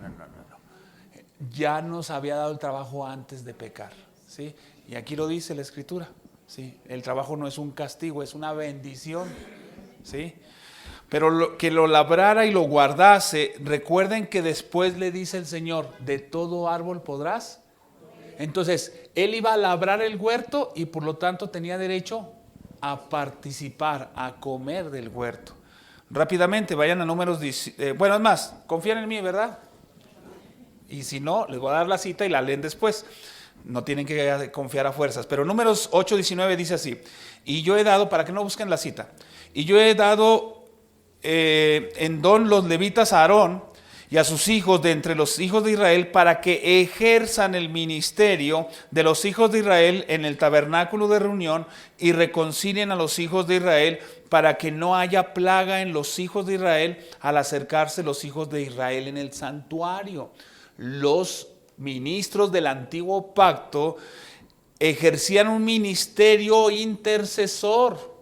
Ya nos había dado el trabajo antes de pecar, ¿sí? Y aquí lo dice la Escritura, ¿sí? El trabajo no es un castigo, es una bendición, ¿sí? Pero que lo labrara y lo guardase. Recuerden que después le dice el Señor, de todo árbol podrás. Entonces, él iba a labrar el huerto y por lo tanto tenía derecho a participar, a comer del huerto. Rápidamente, vayan a Números 10. Bueno, es más, confían en mí, ¿verdad? Y si no, les voy a dar la cita y la leen después. No tienen que confiar a fuerzas. Pero Números 8:19 dice así. Y yo he dado, para que no busquen la cita, y yo he dado en don los levitas a Aarón y a sus hijos de entre los hijos de Israel para que ejerzan el ministerio de los hijos de Israel en el tabernáculo de reunión y reconcilien a los hijos de Israel para que no haya plaga en los hijos de Israel al acercarse los hijos de Israel en el santuario. Los ministros del antiguo pacto ejercían un ministerio intercesor.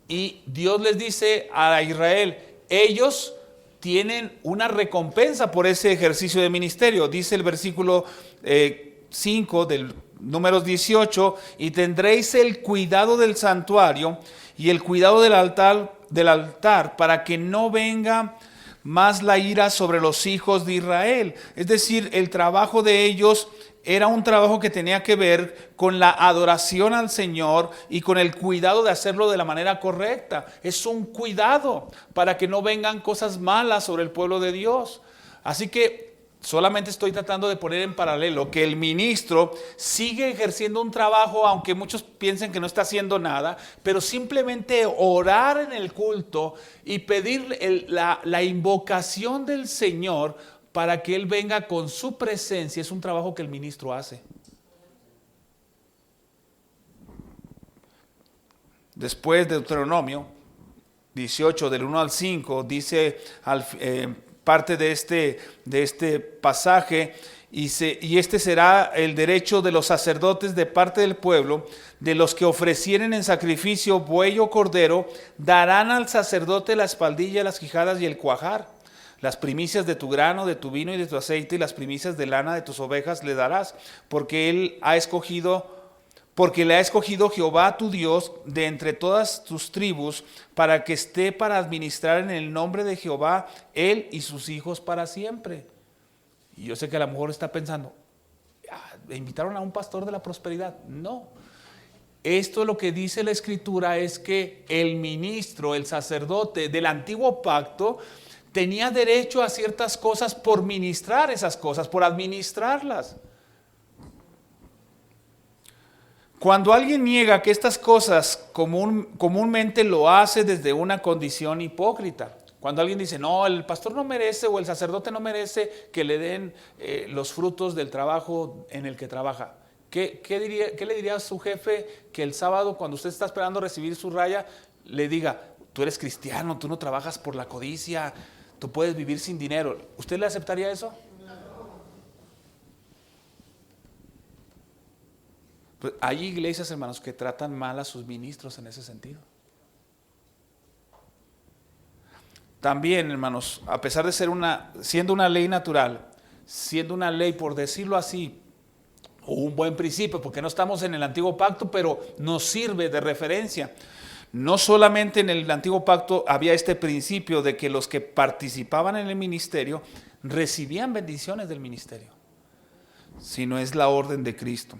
Y Dios les dice a Israel, ellos tienen una recompensa por ese ejercicio de ministerio. Dice el versículo 5 del Números 18, y tendréis el cuidado del santuario y el cuidado del altar para que no venga más la ira sobre los hijos de Israel. Es decir, el trabajo de ellos era un trabajo que tenía que ver con la adoración al Señor y con el cuidado de hacerlo de la manera correcta. Es un cuidado para que no vengan cosas malas sobre el pueblo de Dios. Así que solamente estoy tratando de poner en paralelo que el ministro sigue ejerciendo un trabajo, aunque muchos piensen que no está haciendo nada, pero simplemente orar en el culto y pedir la invocación del Señor para que Él venga con su presencia, es un trabajo que el ministro hace. Después de Deuteronomio 18, del 1 al 5, dice parte de este pasaje. Y este será el derecho de los sacerdotes de parte del pueblo, de los que ofrecieren en sacrificio buey o cordero, darán al sacerdote la espaldilla, las quijadas y el cuajar. Las primicias de tu grano, de tu vino y de tu aceite, y las primicias de lana de tus ovejas le darás, porque le ha escogido Jehová tu Dios de entre todas tus tribus, para que esté para administrar en el nombre de Jehová él y sus hijos para siempre. Y yo sé que a lo mejor está pensando, ¿invitaron a un pastor de la prosperidad? No. Esto lo que dice la Escritura es que el ministro, el sacerdote del antiguo pacto, tenía derecho a ciertas cosas por ministrar esas cosas, por administrarlas. Cuando alguien niega que estas cosas comúnmente lo hace desde una condición hipócrita. Cuando alguien dice, no, el pastor no merece o el sacerdote no merece que le den los frutos del trabajo en el que trabaja. ¿Qué le diría a su jefe que el sábado, cuando usted está esperando recibir su raya, le diga, tú eres cristiano, tú no trabajas por la codicia, tú puedes vivir sin dinero? ¿Usted le aceptaría eso? Pues hay iglesias, hermanos, que tratan mal a sus ministros en ese sentido. También, hermanos, a pesar de siendo una ley natural, siendo una ley, por decirlo así, o un buen principio, porque no estamos en el antiguo pacto, pero nos sirve de referencia. No solamente en el antiguo pacto había este principio de que los que participaban en el ministerio recibían bendiciones del ministerio, sino es la orden de Cristo.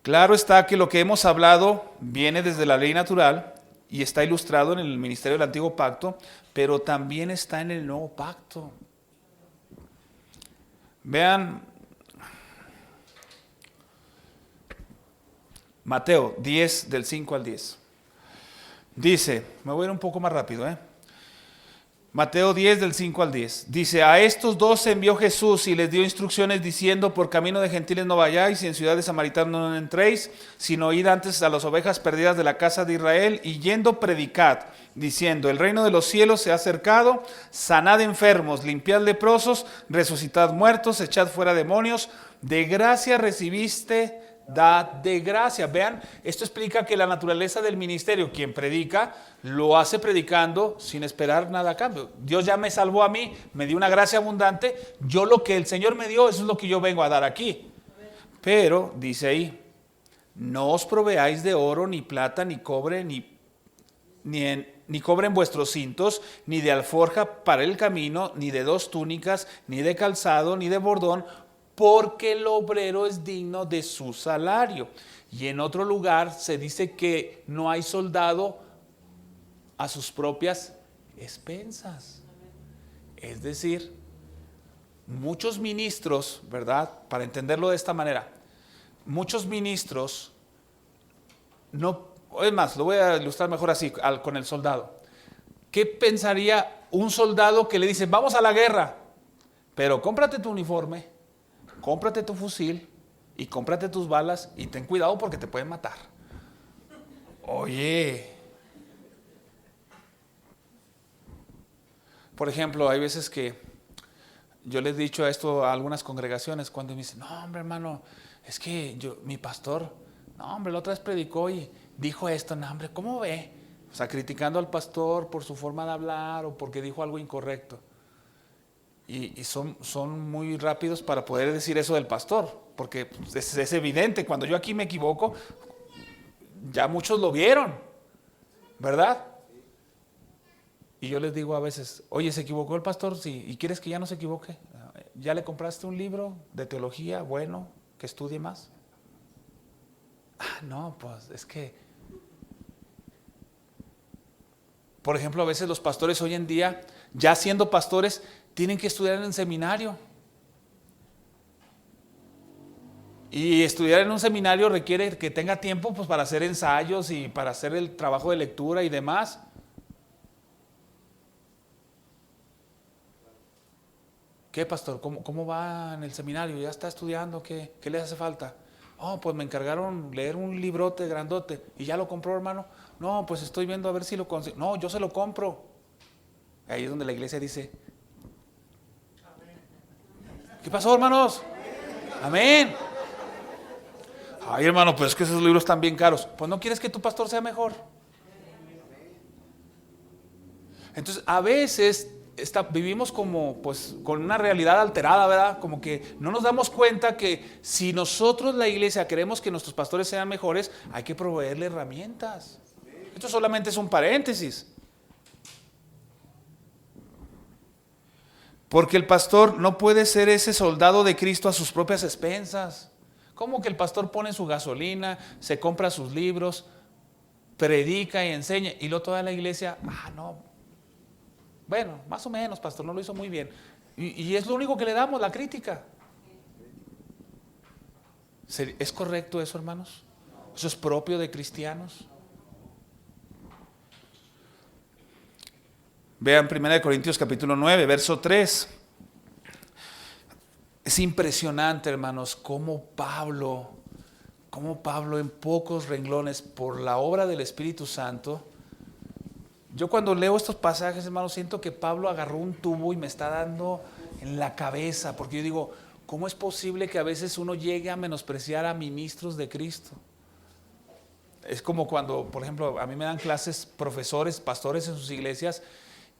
Claro está que lo que hemos hablado viene desde la ley natural y está ilustrado en el ministerio del antiguo pacto, pero también está en el nuevo pacto. Vean Mateo 10 del 5 al 10. Dice, me voy a ir un poco más rápido, Mateo 10 del 5 al 10. Dice, a estos dos envió Jesús y les dio instrucciones diciendo, por camino de gentiles no vayáis y en ciudad de samaritanos no entréis, sino id antes a las ovejas perdidas de la casa de Israel, y yendo predicad, diciendo, el reino de los cielos se ha acercado, sanad enfermos, limpiad leprosos, resucitad muertos, echad fuera demonios, de gracia recibiste, dad de gracia. Vean, esto explica que la naturaleza del ministerio, quien predica, lo hace predicando sin esperar nada a cambio. Dios ya me salvó a mí, me dio una gracia abundante, yo lo que el Señor me dio, eso es lo que yo vengo a dar aquí. Pero, dice ahí, no os proveáis de oro, ni plata, ni cobre, ni cobre en vuestros cintos, ni de alforja para el camino, ni de dos túnicas, ni de calzado, ni de bordón, porque el obrero es digno de su salario. Y en otro lugar se dice que no hay soldado a sus propias expensas. Es decir, muchos ministros, ¿verdad? Para entenderlo de esta manera, muchos ministros no, es más, lo voy a ilustrar mejor así, con el soldado. ¿Qué pensaría un soldado que le dice, vamos a la guerra, pero cómprate tu uniforme, cómprate tu fusil y cómprate tus balas y ten cuidado porque te pueden matar? Oye, por ejemplo, hay veces que yo les he dicho esto a algunas congregaciones cuando me dicen, no hombre hermano, es que mi pastor, no hombre, la otra vez predicó y dijo esto, no hombre, ¿cómo ve? O sea, criticando al pastor por su forma de hablar o porque dijo algo incorrecto. Y son muy rápidos para poder decir eso del pastor, porque es evidente, cuando yo aquí me equivoco, ya muchos lo vieron, ¿verdad? Y yo les digo a veces, oye, ¿se equivocó el pastor? Sí, ¿y quieres que ya no se equivoque? ¿Ya le compraste un libro de teología bueno, que estudie más? No, pues es que, por ejemplo, a veces los pastores hoy en día, ya siendo pastores, tienen que estudiar en el seminario. Y estudiar en un seminario requiere que tenga tiempo pues, para hacer ensayos y para hacer el trabajo de lectura y demás. ¿Qué, pastor? ¿Cómo va en el seminario? ¿Ya está estudiando? ¿Qué le hace falta? Oh, pues me encargaron leer un librote grandote. ¿Y ya lo compró, hermano? No, pues estoy viendo a ver si lo consigo. No, yo se lo compro. Ahí es donde la iglesia dice, ¿Qué pasó, hermanos? Amén. Ay, hermano, pues es que esos libros están bien caros. Pues no quieres que tu pastor sea mejor. Entonces, a veces vivimos como, pues, con una realidad alterada, ¿verdad? Como que no nos damos cuenta que si nosotros, la iglesia, queremos que nuestros pastores sean mejores, hay que proveerle herramientas. Esto solamente es un paréntesis. Porque el pastor no puede ser ese soldado de Cristo a sus propias expensas. ¿Cómo que el pastor pone su gasolina, se compra sus libros, predica y enseña, y luego toda la iglesia, no, bueno, más o menos, pastor, no lo hizo muy bien? Y es lo único que le damos, la crítica. ¿Es correcto eso, hermanos? ¿Eso es propio de cristianos? Vean 1 Corintios capítulo 9, verso 3. Es impresionante, hermanos, cómo Pablo en pocos renglones, por la obra del Espíritu Santo. Yo cuando leo estos pasajes, hermanos, siento que Pablo agarró un tubo y me está dando en la cabeza, porque yo digo, ¿cómo es posible que a veces uno llegue a menospreciar a ministros de Cristo? Es como cuando, por ejemplo, a mí me dan clases profesores, pastores en sus iglesias,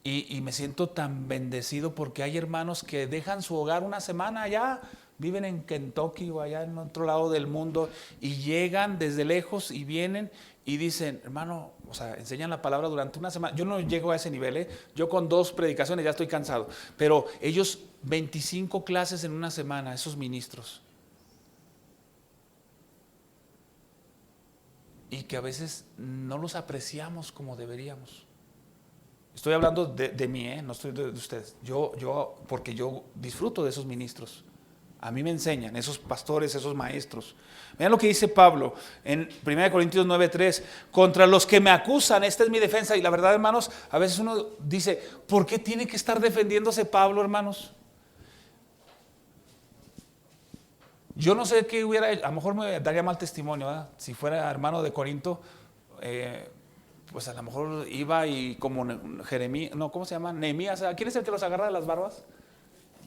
y me siento tan bendecido porque hay hermanos que dejan su hogar una semana allá, viven en Kentucky o allá en otro lado del mundo, y llegan desde lejos y vienen y dicen, hermano, o sea, enseñan la palabra durante una semana. Yo no llego a ese nivel, yo con 2 predicaciones ya estoy cansado, pero ellos 25 clases en una semana, esos ministros. Y que a veces no los apreciamos como deberíamos. Estoy hablando de mí, no estoy de ustedes. Porque yo disfruto de esos ministros. A mí me enseñan, esos pastores, esos maestros. Vean lo que dice Pablo en 1 Corintios 9:3. Contra los que me acusan, esta es mi defensa. Y la verdad, hermanos, a veces uno dice, ¿por qué tiene que estar defendiéndose Pablo, hermanos? Yo no sé qué hubiera hecho. A lo mejor me daría mal testimonio, ¿verdad? Si fuera hermano de Corinto, pues a lo mejor iba y como Jeremías, no, ¿cómo se llama? Nehemías. ¿Quién es el que los agarra de las barbas?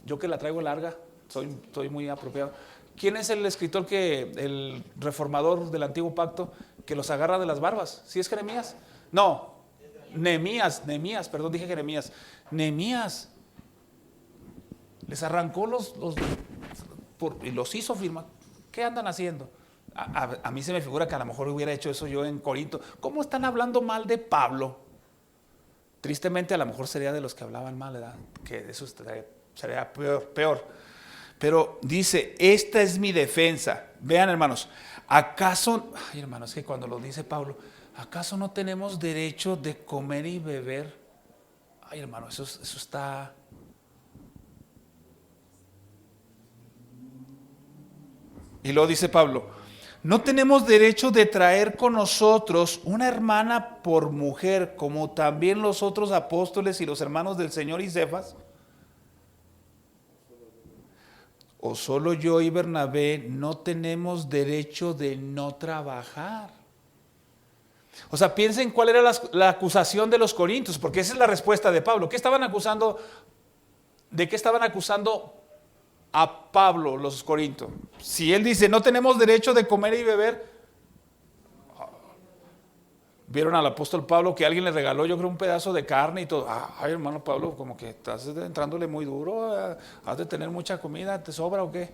Yo que la traigo larga, soy muy apropiado. ¿Quién es el escritor el reformador del antiguo pacto que los agarra de las barbas? ¿Sí es Jeremías? No, Nehemías, perdón, dije Jeremías. Nehemías les arrancó y los hizo firmar. ¿Qué andan haciendo? A mí se me figura que a lo mejor hubiera hecho eso yo en Corinto. ¿Cómo están hablando mal de Pablo? Tristemente a lo mejor sería de los que hablaban mal, ¿verdad? Que eso sería peor. Pero dice, esta es mi defensa. Vean, hermanos, ¿acaso, hermanos, que cuando lo dice Pablo, ¿acaso no tenemos derecho de comer y beber? Hermanos, eso está... Y luego dice Pablo, no tenemos derecho de traer con nosotros una hermana por mujer, como también los otros apóstoles y los hermanos del Señor y Cefas. ¿O solo yo y Bernabé no tenemos derecho de no trabajar? O sea, piensen cuál era la acusación de los corintios, porque esa es la respuesta de Pablo. ¿Qué estaban acusando? ¿De qué estaban acusando a Pablo los corintios? Si él dice, no tenemos derecho de comer y beber. Vieron al apóstol Pablo que alguien le regaló, yo creo, un pedazo de carne y todo. Hermano Pablo, como que estás entrándole muy duro, has de tener mucha comida, ¿te sobra o qué?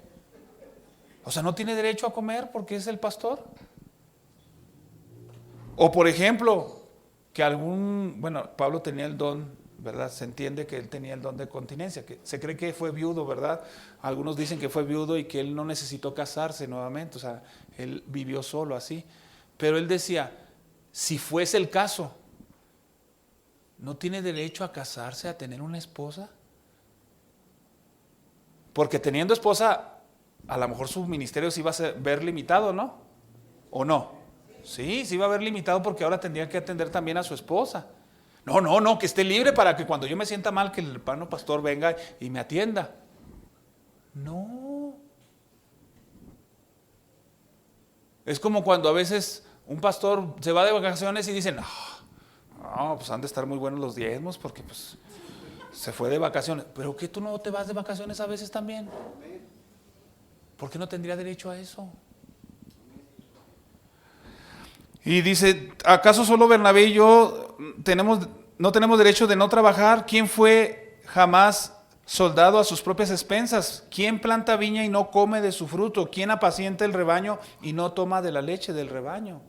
O sea, no tiene derecho a comer porque es el pastor. O por ejemplo, que Pablo tenía el don, ¿verdad? Se entiende que él tenía el don de continencia, que se cree que fue viudo, ¿verdad? Algunos dicen que fue viudo y que él no necesitó casarse nuevamente, o sea, él vivió solo así. Pero él decía, si fuese el caso, ¿no tiene derecho a casarse, a tener una esposa? Porque teniendo esposa, a lo mejor su ministerio se iba a ver limitado, ¿no? ¿O no? Sí, se iba a ver limitado porque ahora tendría que atender también a su esposa. No, que esté libre para que cuando yo me sienta mal, que el hermano pastor venga y me atienda. No. Es como cuando a veces un pastor se va de vacaciones y dicen, no, pues han de estar muy buenos los diezmos porque pues Se fue de vacaciones. ¿Pero qué tú no te vas de vacaciones a veces también? ¿Por qué no tendría derecho a eso? Y dice, ¿acaso solo Bernabé y yo no tenemos derecho de no trabajar? ¿Quién fue jamás soldado a sus propias expensas? ¿Quién planta viña y no come de su fruto? ¿Quién apacienta el rebaño y no toma de la leche del rebaño?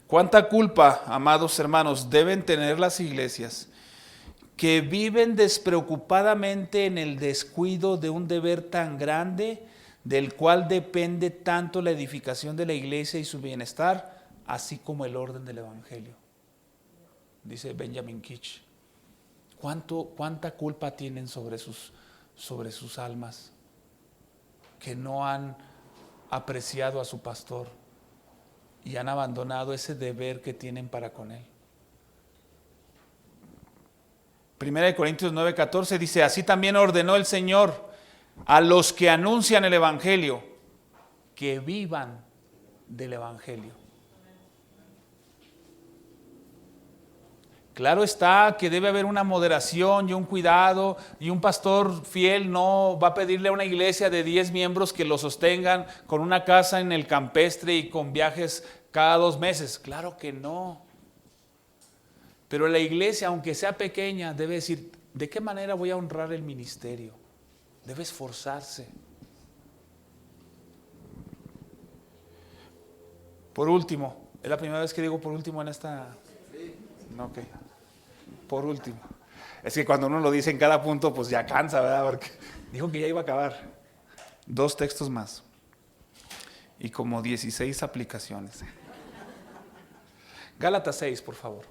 ¿Cuánta culpa, amados hermanos, deben tener las iglesias que viven despreocupadamente en el descuido de un deber tan grande del cual depende tanto la edificación de la iglesia y su bienestar, así como el orden del evangelio? Dice Benjamin Kitch. ¿Cuánta culpa tienen sobre sus almas que no han apreciado a su pastor y han abandonado ese deber que tienen para con él? Primera de Corintios 9:14 dice, así también ordenó el Señor a los que anuncian el evangelio que vivan del evangelio. Claro está que debe haber una moderación y un cuidado, y un pastor fiel no va a pedirle a una iglesia de 10 miembros que lo sostengan con una casa en el campestre y con viajes cada 2 meses. Claro que no. Pero la iglesia, aunque sea pequeña, debe decir, ¿de qué manera voy a honrar el ministerio? Debe esforzarse. Por último, es la primera vez que digo por último en esta... No, ok. Por último. Es que cuando uno lo dice en cada punto, pues ya cansa, ¿verdad? Porque dijo que ya iba a acabar. 2 textos más. Y como 16 aplicaciones. Gálatas 6, por favor.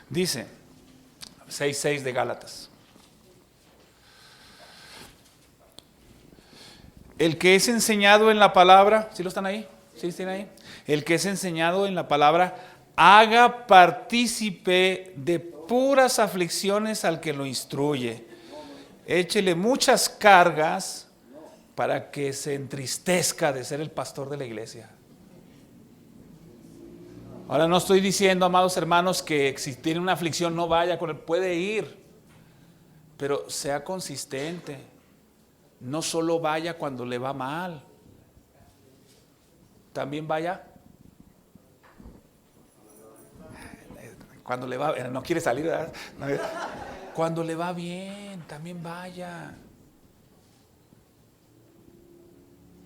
Dice, 6:6 de Gálatas. El que es enseñado en la palabra, ¿sí lo están ahí? ¿Sí están ahí? El que es enseñado en la palabra, haga partícipe de puras aflicciones al que lo instruye. Échele muchas cargas para que se entristezca de ser el pastor de la iglesia. Ahora no estoy diciendo, amados hermanos, que si tiene una aflicción no vaya con él, puede ir, pero sea consistente. No solo vaya cuando le va mal, también vaya cuando le va, no quiere salir, ¿verdad? Cuando le va bien, también vaya.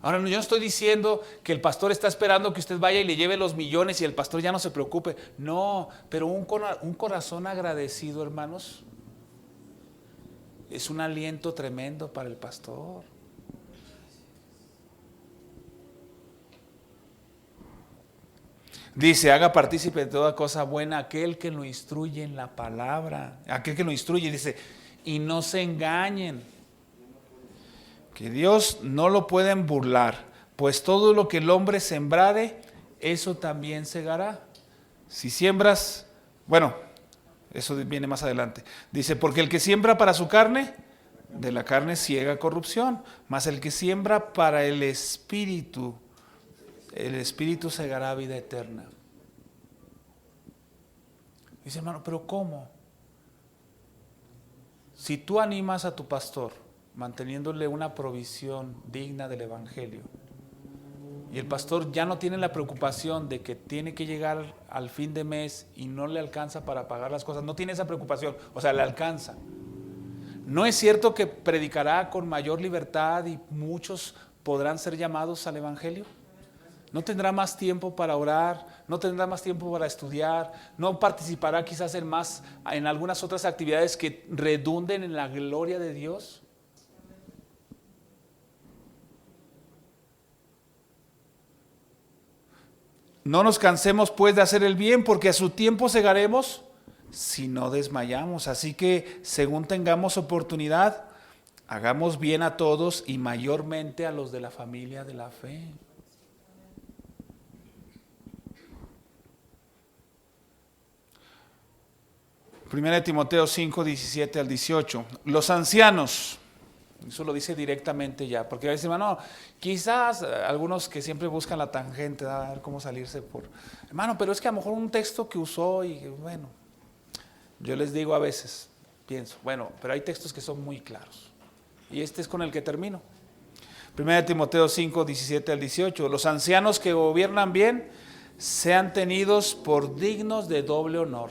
Ahora, yo no estoy diciendo que el pastor está esperando que usted vaya y le lleve los millones y el pastor ya no se preocupe. No, pero un corazón agradecido, hermanos, es un aliento tremendo para el pastor. Dice, haga partícipe de toda cosa buena aquel que lo instruye en la palabra. Aquel que lo instruye, dice, y no se engañen. Que Dios no lo pueden burlar, pues todo lo que el hombre sembrare, eso también segará. Si siembras, bueno, eso viene más adelante. Dice, porque el que siembra para su carne, de la carne ciega corrupción, mas el que siembra para el espíritu segará vida eterna. Dice, hermano, pero ¿cómo? Si tú animas a tu pastor manteniéndole una provisión digna del evangelio, y el pastor ya no tiene la preocupación de que tiene que llegar al fin de mes y no le alcanza para pagar las cosas, no tiene esa preocupación, o sea, le alcanza. ¿No es cierto que predicará con mayor libertad y muchos podrán ser llamados al evangelio? ¿No tendrá más tiempo para orar? ¿No tendrá más tiempo para estudiar? ¿No participará quizás en algunas otras actividades que redunden en la gloria de Dios? No nos cansemos pues de hacer el bien, porque a su tiempo segaremos si no desmayamos. Así que según tengamos oportunidad, hagamos bien a todos y mayormente a los de la familia de la fe. Primera de Timoteo 5, 17 al 18. Los ancianos, eso lo dice directamente ya, porque a veces, hermano, quizás algunos que siempre buscan la tangente, a ver cómo salirse por... Hermano, pero es que a lo mejor un texto que usó y bueno, yo les digo a veces, pienso, bueno, pero hay textos que son muy claros. Y este es con el que termino. 1 Timoteo 5, 17 al 18. Los ancianos que gobiernan bien sean tenidos por dignos de doble honor.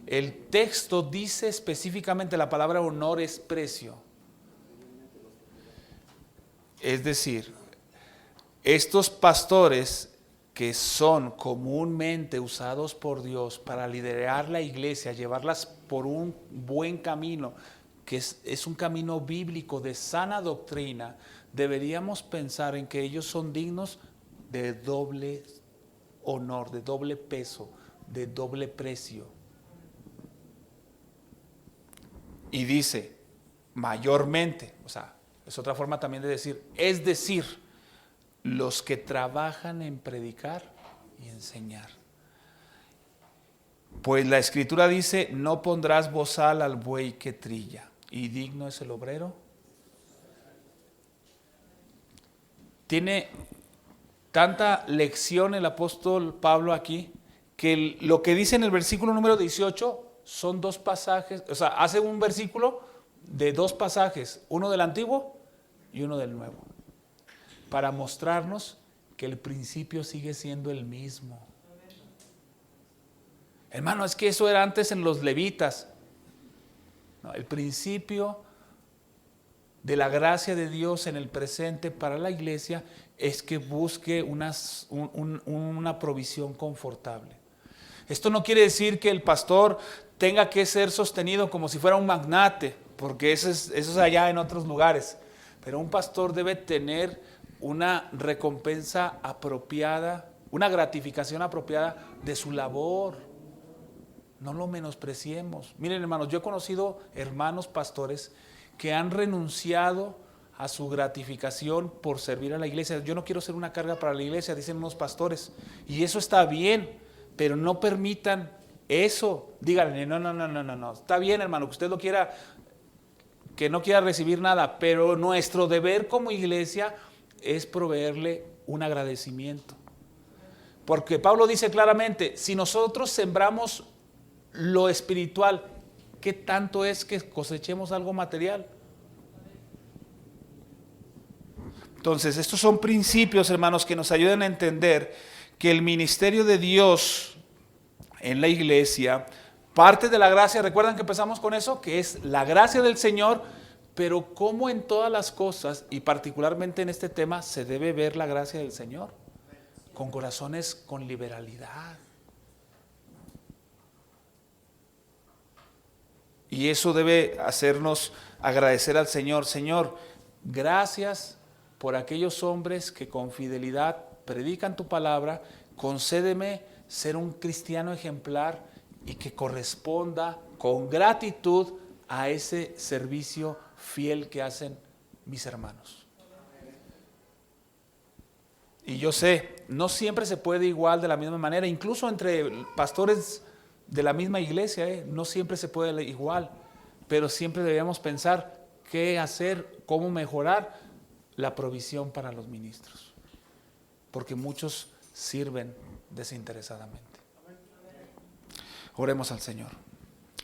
El texto dice específicamente, la palabra honor es precio. Es decir, estos pastores que son comúnmente usados por Dios para liderar la iglesia, llevarlas por un buen camino, que es un camino bíblico de sana doctrina, deberíamos pensar en que ellos son dignos de doble honor, de doble peso, de doble precio. Y dice, mayormente, o sea, es otra forma también de decir, es decir, los que trabajan en predicar y enseñar. Pues la escritura dice, no pondrás bozal al buey que trilla, y digno es el obrero. Tiene tanta lección el apóstol Pablo aquí, que lo que dice en el versículo número 18 son dos pasajes, o sea, hace un versículo de dos pasajes, uno del Antiguo y uno del Nuevo, para mostrarnos que el principio sigue siendo el mismo. Hermano, es que eso era antes en los levitas. No, el principio de la gracia de Dios en el presente para la iglesia es que busque una provisión confortable. Esto no quiere decir que el pastor tenga que ser sostenido como si fuera un magnate, porque eso es allá en otros lugares. Pero un pastor debe tener una recompensa apropiada, una gratificación apropiada de su labor. No lo menospreciemos. Miren, hermanos, yo he conocido hermanos pastores que han renunciado a su gratificación por servir a la iglesia. Yo no quiero ser una carga para la iglesia, dicen unos pastores. Y eso está bien, pero no permitan eso. Díganle, no. Está bien, hermano, que usted lo quiera, que no quiera recibir nada, pero nuestro deber como iglesia es proveerle un agradecimiento. Porque Pablo dice claramente, si nosotros sembramos lo espiritual, ¿qué tanto es que cosechemos algo material? Entonces, estos son principios, hermanos, que nos ayudan a entender que el ministerio de Dios en la iglesia, parte de la gracia, recuerdan que empezamos con eso, que es la gracia del Señor, pero como en todas las cosas, y particularmente en este tema, se debe ver la gracia del Señor, con corazones con liberalidad. Y eso debe hacernos agradecer al Señor. Señor, gracias por aquellos hombres que con fidelidad predican tu palabra. Concédeme ser un cristiano ejemplar y que corresponda con gratitud a ese servicio fiel que hacen mis hermanos. Y yo sé, no siempre se puede igual de la misma manera, incluso entre pastores de la misma iglesia, no siempre se puede igual, pero siempre debemos pensar qué hacer, cómo mejorar la provisión para los ministros, porque muchos sirven desinteresadamente. Oremos al Señor.